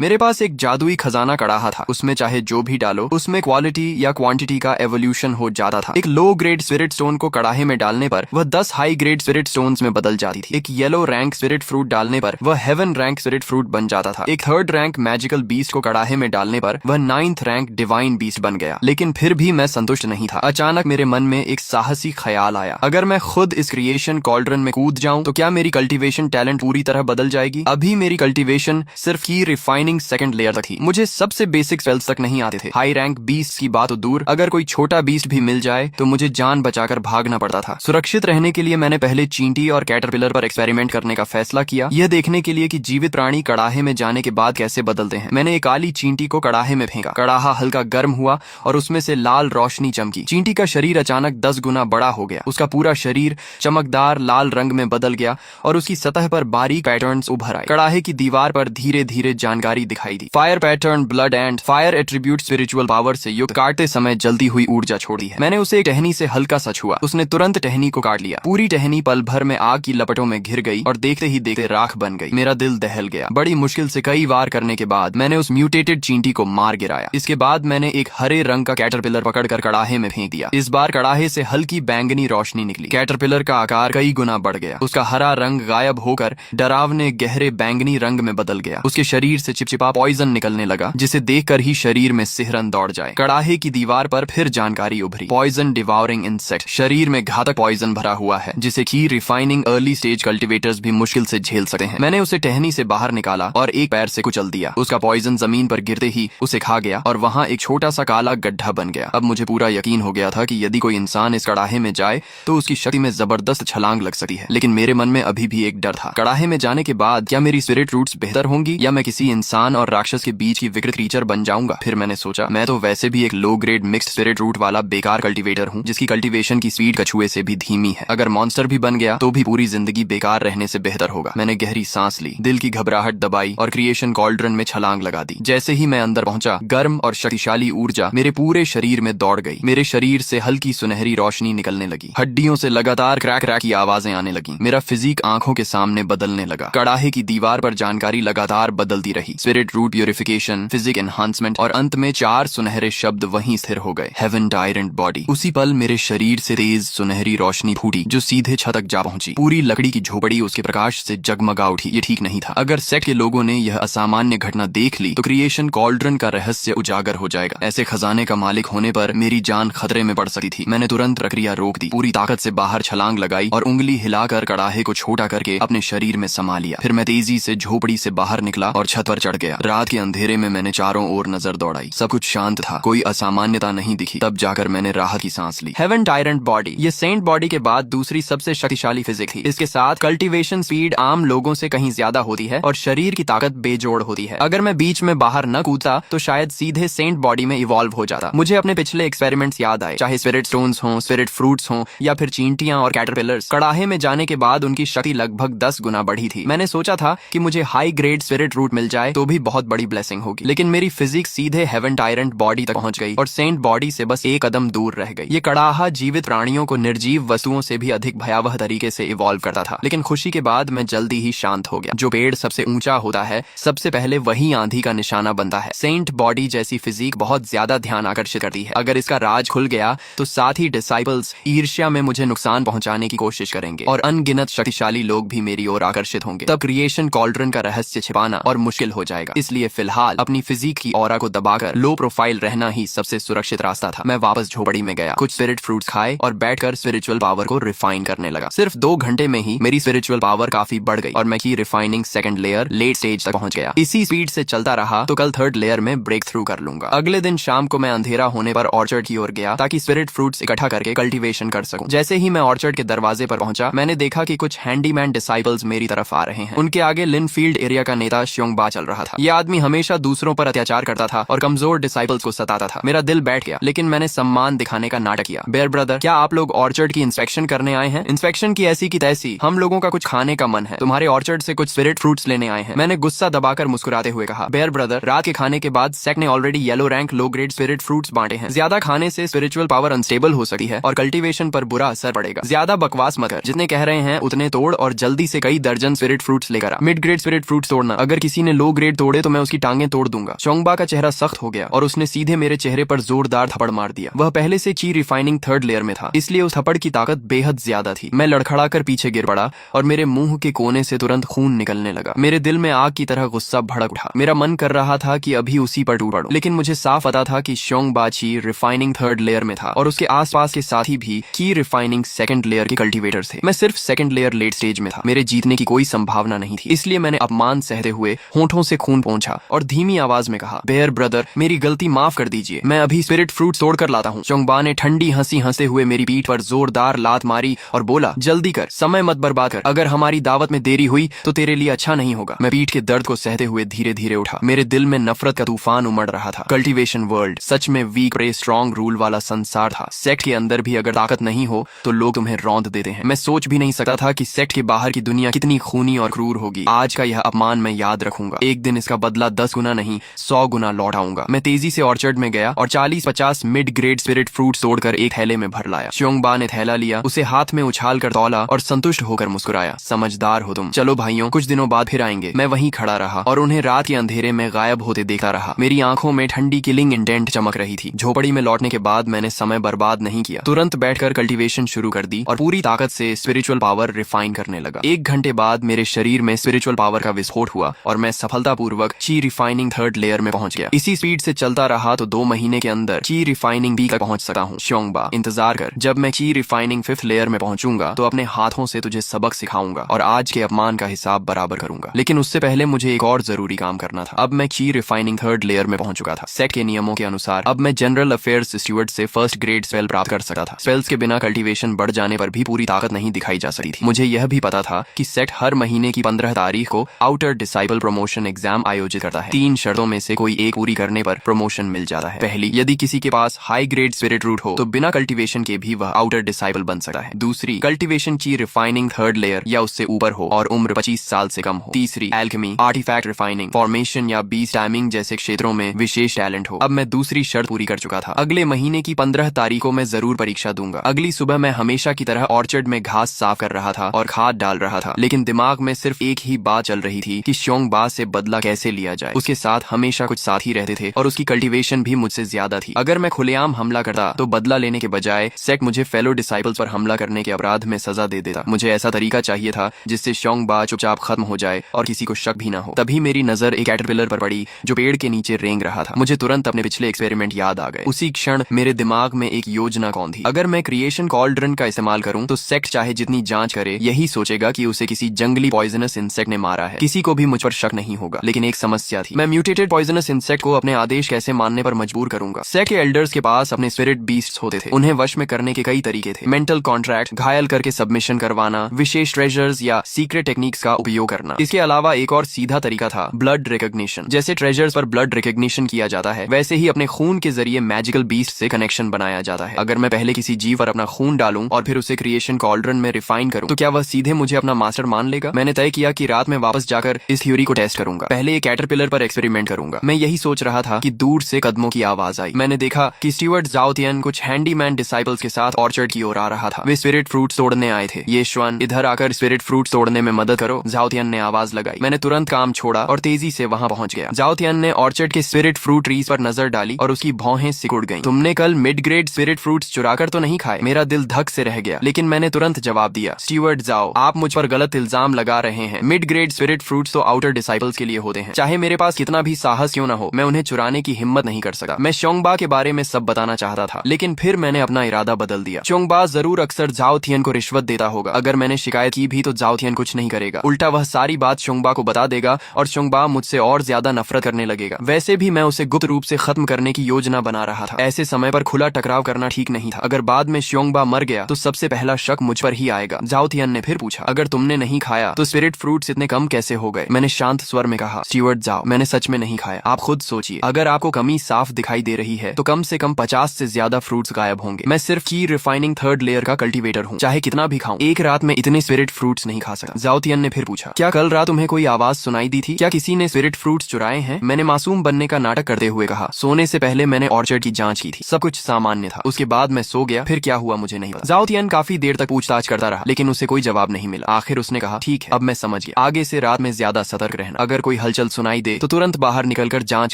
मेरे पास एक जादुई खजाना कड़ाहा था। उसमें चाहे जो भी डालो उसमें क्वालिटी या क्वांटिटी का एवोल्यूशन हो जाता था। एक लो ग्रेड स्पिरिट स्टोन को कड़ाहे में डालने पर वह 10 हाई ग्रेड स्पिरिट स्टोन्स में बदल जाती थी। एक येलो रैंक स्पिरिट फ्रूट डालने पर वह हेवन रैंक स्पिरिट फ्रूट बन जाता था। एक थर्ड रैंक मैजिकल बीस्ट को कड़ाहे में डालने पर वह 9th रैंक डिवाइन बीस्ट बन गया। लेकिन फिर भी मैं संतुष्ट नहीं था। अचानक मेरे मन में एक साहसी ख्याल आया, अगर मैं खुद इस क्रिएशन कॉल्ड्रन में कूद जाऊं तो क्या मेरी कल्टीवेशन टैलेंट पूरी तरह बदल जाएगी। अभी मेरी कल्टीवेशन सिर्फ की रिफाइनिंग सेकंड लेयर तक थी। मुझे सबसे बेसिक स्पेल्स तक नहीं आते थे। हाई रैंक बीस्ट की बात तो दूर, अगर कोई छोटा बीस्ट भी मिल जाए तो मुझे जान बचाकर भागना पड़ता था। सुरक्षित रहने के लिए मैंने पहले चींटी और कैटरपिलर पर एक्सपेरिमेंट करने का फैसला किया, यह देखने के लिए कि जीवित प्राणी कड़ाहे में जाने के बाद कैसे बदलते हैं। मैंने एक काली चींटी को कड़ाहे में फेंका। कड़ाहा हल्का गर्म हुआ और उसमें से लाल रोशनी चमकी। चींटी का शरीर अचानक 10 गुना बड़ा हो गया। उसका पूरा शरीर चमकदार लाल रंग में बदल गया और उसकी सतह पर बारीक पैटर्न्स उभर आए। कड़ाहे की दीवार पर धीरे धीरे जानकारी दिखाई दी। Fire pattern, blood and fire attribute spiritual power से युक्त, काटते समय जल्दी हुई ऊर्जा छोड़ी है। मैंने उसे एक टहनी से हल्का सा छुआ। उसने तुरंत टहनी को काट लिया। पूरी टहनी पल भर में आग की लपटों में घिर गई और देखते ही देखते राख बन गई। मेरा दिल दहल गया। बड़ी मुश्किल से कई वार करने के बाद मैंने उस म्यूटेटेड चींटी को मार गिराया। इसके बाद मैंने एक हरे रंग का कैटरपिलर पकड़कर कड़ाहे में फेंक दिया। इस बार कड़ाहे से हल्की बैंगनी रोशनी निकली। कैटरपिलर का आकार कई गुना बढ़ गया। उसका हरा रंग गायब होकर डरावने गहरे बैंगनी रंग में बदल गया। उसके शरीर से चिपचिपा पॉइजन निकलने लगा, जिसे देखकर ही शरीर में सिहरन दौड़ जाए। कड़ाहे की दीवार पर फिर जानकारी उभरी। पॉइजन डिवाउरिंग इंसेक्ट, शरीर में घातक पॉइजन भरा हुआ है, जिसे की रिफाइनिंग अर्ली स्टेज कल्टीवेटर्स भी मुश्किल से झेल सकते हैं। मैंने उसे टहनी से बाहर निकाला और एक पैर से कुचल दिया। उसका पॉइजन जमीन पर गिरते ही उसे खा गया और वहां एक छोटा सा काला गड्ढा बन गया। अब मुझे पूरा यकीन हो गया था कि यदि कोई इंसान इस कड़ाहे में जाए तो उसकी शक्ति में जबरदस्त छलांग लग सकती है। लेकिन मेरे मन में अभी भी एक डर था। कड़ाहे में जाने के बाद क्या मेरी स्पिरिट रूट्स बेहतर होंगी या मैं किसी इंसान और राक्षस के बीच की विकृत क्रीचर बन जाऊंगा। फिर मैंने सोचा, मैं तो वैसे भी एक low grade mixed spirit root वाला बेकार कल्टीवेटर हूँ, जिसकी कल्टीवेशन की स्पीड कछुए से भी धीमी है। अगर मॉन्स्टर भी बन गया तो भी पूरी जिंदगी बेकार रहने से बेहतर होगा। मैंने गहरी सांस ली, दिल की घबराहट दबाई और क्रिएशन कॉल्ड्रन में छलांग लगा दी। जैसे ही मैं अंदर पहुंचा, गर्म और शक्तिशाली ऊर्जा मेरे पूरे शरीर में दौड़ गई। मेरे शरीर से हल्की सुनहरी रोशनी निकलने लगी। हड्डियों से लगातार क्रैक क्रैक की आवाजें आने लगी। मेरा फिजिक आंखों के सामने बदलने लगा। कड़ाहे की दीवार पर जानकारी लगातार बदलती रही। Spirit root purification, physique enhancement और अंत में 4 सुनहरे शब्द वहीं स्थिर हो गए। Heaven tyrant body. उसी पल मेरे शरीर से तेज सुनहरी रोशनी फूटी जो सीधे छत तक जा पहुंची। पूरी लकड़ी की झोपड़ी उसके प्रकाश से जगमगा उठी। ये ठीक नहीं था। अगर सेक्ट के लोगों ने यह असामान्य घटना देख ली तो क्रिएशन कॉल्ड्रन का रहस्य उजागर हो जाएगा। ऐसे खजाने का मालिक होने पर मेरी जान खतरे में पड़ सकती थी। मैंने तुरंत प्रक्रिया रोक दी, पूरी ताकत से बाहर छलांग लगाई और उंगली हिलाकर कड़ाहे को छोटा करके अपने शरीर में समा लिया। फिर मैं तेजी से झोपड़ी से बाहर निकला और छत पर चढ़ गया। रात के अंधेरे में मैंने चारों ओर नजर दौड़ाई। सब कुछ शांत था, कोई असामान्यता नहीं दिखी। तब जाकर मैंने राहत की सांस ली। हेवन टायरेंट बॉडी, ये सेंट बॉडी के बाद दूसरी सबसे शक्तिशाली फिजिक थी। इसके साथ कल्टीवेशन स्पीड आम लोगों से कहीं ज्यादा होती है और शरीर की ताकत बेजोड़ होती है। अगर मैं बीच में बाहर न कूदता तो शायद सीधे सेंट बॉडी में इवॉल्व हो जाता। मुझे अपने पिछले एक्सपेरिमेंट्स याद आए, चाहे स्पिरिट स्टोन्स हों, स्पिरिट फ्रूट्स हों या फिर चींटियां और कैटरपिलर्स। कड़ाहे में जाने के बाद उनकी शक्ति लगभग 10 गुना बढ़ी थी। मैंने सोचा था कि मुझे हाई ग्रेड स्पिरिट रूट मिल जाए तो भी बहुत बड़ी ब्लेसिंग होगी, लेकिन मेरी फिजिक्स सीधे हेवन टायरेंट बॉडी तक पहुंच गई और सेंट बॉडी से बस एक कदम दूर रह गई। ये कड़ाहा जीवित प्राणियों को निर्जीव वस्तुओं से भी अधिक भयावह तरीके से इवॉल्व करता था। लेकिन खुशी के बाद मैं जल्दी ही शांत हो गया। जो पेड़ सबसे ऊंचा होता है सबसे पहले वही आंधी का निशाना बनता है। सेंट बॉडी जैसी फिजिक बहुत ज्यादा ध्यान आकर्षित करती है। अगर इसका राज खुल गया तो साथ ही डिसाइपल्स ईर्ष्या में मुझे नुकसान पहुंचाने की कोशिश करेंगे और अनगिनत शक्तिशाली लोग भी मेरी ओर आकर्षित होंगे। तब क्रिएशन कॉल्ड्रन का रहस्य छिपाना और मुश्किल हो जाएगा। इसलिए फिलहाल अपनी फिजिक की ऑरा को दबाकर लो प्रोफाइल रहना ही सबसे सुरक्षित रास्ता था। मैं वापस झोपड़ी में गया, कुछ स्पिरिट फ्रूट्स खाए और बैठकर स्पिरिचुअल पावर को रिफाइन करने लगा। सिर्फ 2 घंटे में ही मेरी स्पिरिचुअल पावर काफी बढ़ गई और मैं की refining second layer late stage तक पहुंच गया। इसी स्पीड से चलता रहा तो कल 3rd लेयर में ब्रेक थ्रू कर लूंगा। अगले दिन शाम को मैं अंधेरा होने पर ऑर्चर्ड की ओर गया ताकि स्पिरिट फ्रूट्स इकट्ठा करके कल्टीवेशन कर सकूं। जैसे ही मैं ऑर्चर्ड के दरवाजे पर पहुंचा, मैंने देखा कि कुछ हैंडीमैन डिसाइपल्स मेरी तरफ आ रहे हैं। उनके आगे लिनफील्ड एरिया का नेता श्योंगबा चल रहा था। यह आदमी हमेशा दूसरों पर अत्याचार करता था और कमजोर डिसाइपल्स को सताता था। मेरा दिल बैठ गया, लेकिन मैंने सम्मान दिखाने का नाटक किया। बेयर ब्रदर, क्या आप लोग ऑर्चर्ड की इंस्पेक्शन करने आए हैं? इंस्पेक्शन की ऐसी की तैसी, हम लोगों का कुछ खाने का मन है। तुम्हारे ऑर्चर्ड से कुछ स्पिरिट फ्रूट्स लेने आए हैं। मैंने गुस्सा दबाकर मुस्कुराते हुए कहा, बेयर ब्रदर, रात के खाने के बाद सेक्ट ने already yellow rank low grade spirit fruits बांटे हैं। ज्यादा खाने से स्पिरिचुअल पावर अनस्टेबल हो सकती है और कल्टीवेशन पर बुरा असर पड़ेगा। ज्यादा बकवास मत कर, जितने कह रहे हैं उतने तोड़ और जल्दी से कई दर्जन स्पिरिट फ्रूट्स लेकर आ। मिड ग्रेड स्पिरिट फ्रूट्स तोड़ना, अगर किसी ने लो ग्रेड ब्लेड तोड़े तो मैं उसकी टांगें तोड़ दूंगा। चोंगबा का चेहरा सख्त हो गया और उसने सीधे मेरे चेहरे पर जोरदार थप्पड़ मार दिया। वह पहले से ची रिफाइनिंग थर्ड लेयर में था, इसलिए उस थप्पड़ की ताकत बेहद ज्यादा थी। मैं लड़खड़ाकर पीछे गिर पड़ा और मेरे मुंह के कोने से तुरंत खून निकलने लगा। मेरे दिल में आग की तरह गुस्सा भड़क उठा। मेरा मन कर रहा था कि अभी उसी पर टूट पड़ूं, लेकिन मुझे साफ पता था कि चोंगबा ची रिफाइनिंग थर्ड लेयर में था और उसके आसपास के साथी भी की रिफाइनिंग सेकंड लेयर के कल्टीवेटर थे। मैं सिर्फ सेकंड लेयर लेट स्टेज में था। मेरे जीतने की कोई संभावना नहीं थी, इसलिए मैंने अपमान सहते हुए होंठों से खून पोंछा और धीमी आवाज में कहा, बेयर ब्रदर, मेरी गलती माफ कर दीजिए, मैं अभी स्पिरिट फ्रूट तोड़ कर लाता हूँ। चोंगबा ने ठंडी हंसी हंसते हुए मेरी पीठ पर जोरदार लात मारी और बोला, जल्दी कर, समय मत बर्बाद कर, अगर हमारी दावत में देरी हुई तो तेरे लिए अच्छा नहीं होगा। मैं पीठ के दर्द को सहते हुए धीरे धीरे उठा। मेरे दिल में नफरत का तूफान उमड़ रहा था। कल्टीवेशन वर्ल्ड सच में वीक प्रे स्ट्रॉन्ग रूल वाला संसार था। सेक्ट के अंदर भी अगर ताकत नहीं हो तो लोग तुम्हें रौंद देते हैं। मैं सोच भी नहीं सकता था कि सेक्ट के बाहर की दुनिया कितनी खूनी और क्रूर होगी। आज का यह अपमान मैं याद रखूंगा। एक दिन इसका बदला 10 गुना नहीं 100 गुना लौटाऊंगा। मैं तेजी से ऑर्चर्ड में गया और 40-50 मिड ग्रेड स्पिरिट फ्रूट तोड़कर एक थैले में भर लाया। चोंगबा ने थैला लिया, उसे हाथ में उछाल कर तौला और संतुष्ट होकर मुस्कुराया, समझदार हो तुम, चलो भाइयों, कुछ दिनों बाद फिर आएंगे। मैं वहीं खड़ा रहा और उन्हें रात के अंधेरे में गायब होते देखता रहा। मेरी आंखों में ठंडी किलिंग इंडेंट चमक रही थी। झोपड़ी में लौटने के बाद मैंने समय बर्बाद नहीं किया, तुरंत बैठकर कल्टीवेशन शुरू कर दी और पूरी ताकत से स्पिरिचुअल पावर रिफाइन करने लगा। 1 घंटे बाद मेरे शरीर में स्पिरिचुअल पावर का विस्फोट हुआ और मैं सफलतापूर्वक ची रिफाइनिंग थर्ड लेयर में पहुंच गया। इसी स्पीड से चलता रहा तो 2 महीने के अंदर ची रिफाइनिंग बी तक पहुंच सकता हूँ। चोंगबा, इंतजार कर, जब मैं ची रिफाइनिंग 5th लेयर में पहुंचूंगा तो अपने हाथों से तुझे सबक सिखाऊंगा और आज के अपमान का हिसाब बराबर करूंगा। लेकिन उससे पहले मुझे एक और जरूरी काम करना था। अब मैं ची रिफाइनिंग थर्ड लेयर में पहुंच चुका था। सेक्ट के नियमों के अनुसार अब मैं जनरल अफेयर्स स्टूवर्ड से फर्स्ट ग्रेड स्पेल प्राप्त कर सकता था। स्पेल्स के बिना कल्टीवेशन बढ़ जाने पर भी पूरी ताकत नहीं दिखाई जा सकती थी। मुझे यह भी पता था कि सेक्ट हर महीने की 15 तारीख को आउटर डिसाइबल प्रमोशन एग्जाम आयोजित करता है। 3 शर्तों में से कोई एक पूरी करने पर प्रमोशन मिल जाता है। पहली, यदि किसी के पास हाई ग्रेड स्पिरिट रूट हो तो बिना कल्टीवेशन के भी वह आउटर डिसाइबल बन सकता है। दूसरी, कल्टीवेशन की रिफाइनिंग थर्ड लेयर या उससे ऊपर हो और उम्र 25 साल से कम हो। तीसरी, एल्केमी, आर्टिफैक्ट रिफाइनिंग, फॉर्मेशन या बीज टाइमिंग जैसे क्षेत्रों में विशेष टैलेंट हो। अब मैं दूसरी शर्त पूरी कर चुका था। अगले महीने की 15 तारीख को मैं जरूर परीक्षा दूंगा। अगली सुबह मैं हमेशा की तरह ऑर्चर्ड में घास साफ कर रहा था और खाद डाल रहा था, लेकिन दिमाग में सिर्फ एक ही बात चल रही थी कि चोंगबा से बदला कैसे लिया जाए। उसके साथ हमेशा कुछ साथी रहते थे और उसकी कल्टीवेशन भी मुझसे ज्यादा थी। अगर मैं खुलेआम हमला करता तो बदला लेने के बजाय सेक्ट मुझे फेलो डिसाइपल्स पर हमला करने के अपराध में सजा दे देता। मुझे ऐसा तरीका चाहिए था जिससे चोंगबा चुपचाप खत्म हो जाए और किसी को शक भी ना हो। तभी मेरी नजर एक कैटरपिलर पर पड़ी जो पेड़ के नीचे रेंग रहा था। मुझे तुरंत अपने पिछले एक्सपेरिमेंट याद आ गए। उसी क्षण मेरे दिमाग में एक योजना कौन थी। अगर मैं क्रिएशन कॉल्ड्रन का इस्तेमाल करूं तो सेक्ट चाहे जितनी जांच करे यही सोचेगा कि उसे किसी जंगली पॉइजनस इंसेक्ट ने मारा है। किसी को भी मुझ पर शक नहीं होगा। लेकिन एक समस्या थी, मैं म्यूटेटेड पॉइजनस इंसेक्ट को अपने आदेश कैसे मानने पर मजबूर करूंगा। सेक्ट के एल्डर्स के पास अपने स्पिरिट बीस्ट्स होते थे। उन्हें वश में करने के कई तरीके थे। मेंटल कॉन्ट्रैक्ट, घायल करके सबमिशन करवाना, विशेष ट्रेजर्स या सीक्रेट टेक्निक्स का उपयोग करना। इसके अलावा एक और सीधा तरीका था, ब्लड रिकॉग्निशन। जैसे ट्रेजर्स पर ब्लड रिकॉग्निशन किया जाता है वैसे ही अपने खून के जरिए मैजिकल बीस्ट से कनेक्शन बनाया जाता है। अगर मैं पहले किसी जीव पर अपना खून डालूं और फिर उसे क्रिएशन कॉल्ड्रन में रिफाइन करूं तो क्या वह सीधे मुझे अपना मास्टर मान लेगा। मैंने तय किया कि रात में वापस जाकर इस थ्योरी को टेस्ट करूंगा। पहले एक कैटरपिलर पर एक्सपेरिमेंट करूंगा। मैं यही सोच रहा था कि दूर से कदमों की आवाज आई। मैंने देखा कि स्टीवर्ट जाओ तियन कुछ हैंडीमैन डिसाइपल्स के साथ ऑर्चर्ड की ओर आ रहा था। वे स्पिरिट फ्रूट तोड़ने आए थे। ये श्वन, इधर आकर स्पिरिट फ्रूट तोड़ने में मदद करो, जाओ तियन ने आवाज लगाई। मैंने तुरंत काम छोड़ा और तेजी से वहां पहुंच गया। जाओ तियन ने ऑर्चर्ड के स्पिरिट फ्रूट ट्रीज पर नजर डाली और उसकी भौहें सिकुड़ गईं। तुमने कल मिड ग्रेड स्पिरिट फ्रूट्स चुराकर तो नहीं खाए? मेरा दिल धक से रह गया, लेकिन मैंने तुरंत जवाब दिया, स्टीवर्ट जाओ, आप मुझ पर गलत इल्जाम लगा रहे हैं। मिड ग्रेड स्पिरिट फ्रूट्स तो आउटर डिसाइपल्स के लिए होते हैं। चाहे मेरे पास कितना भी साहस क्यों न हो, मैं उन्हें चुराने की हिम्मत नहीं कर सका। मैं चोंगबा के बारे में सब बताना चाहता था, लेकिन फिर मैंने अपना इरादा बदल दिया। चोंगबा जरूर अक्सर जाओ थियन को रिश्वत देता होगा। अगर मैंने शिकायत की भी तो जाओ थियन कुछ नहीं करेगा। उल्टा वह सारी बात चोंगबा को बता देगा और चोंगबा मुझसे और ज्यादा नफरत करने लगेगा। वैसे भी मैं उसे गुप्त रूप से खत्म करने की योजना बना रहा था। ऐसे समय पर खुला टकराव करना ठीक नहीं था। अगर बाद में चोंगबा मर गया तो सबसे पहला शक मुझ पर ही आएगा। जाओ थियन ने फिर पूछा, अगर तुमने नहीं खाया तो स्पिरिट फ्रूट्स इतने कम कैसे हो गए? मैंने शांत स्वर में कहा, स्टीवर्ट जाओ, मैंने सच में नहीं खाया। आप खुद सोचिए, अगर आपको कमी साफ दिखाई दे रही है तो कम से कम 50 से ज्यादा फ्रूट्स गायब होंगे। मैं सिर्फ की रिफाइनिंग थर्ड लेयर का कल्टीवेटर हूँ। चाहे कितना भी खाऊं, एक रात में इतने स्पिरिट फ्रूट्स नहीं खा सकता। जाओ तियन ने फिर पूछा, क्या कल रात तुम्हें कोई आवाज सुनाई दी थी? क्या किसी ने स्पिरिट फ्रूट्स चुराए हैं? मैंने मासूम बनने का नाटक करते हुए कहा, सोने से पहले मैंने ऑर्चर्ड की जांच की थी, सब कुछ सामान्य था। उसके बाद मैं सो गया, फिर क्या हुआ मुझे नहीं पता। जाओ तियन काफी देर तक पूछताछ करता रहा, लेकिन उसे कोई जवाब नहीं मिला। आखिर उसने कहा, ठीक है, अब मैं समझ गया, आगे से रात में ज्यादा सतर्क रहना। अगर कोई कोई हलचल सुनाई दे तो तुरंत बाहर निकलकर जांच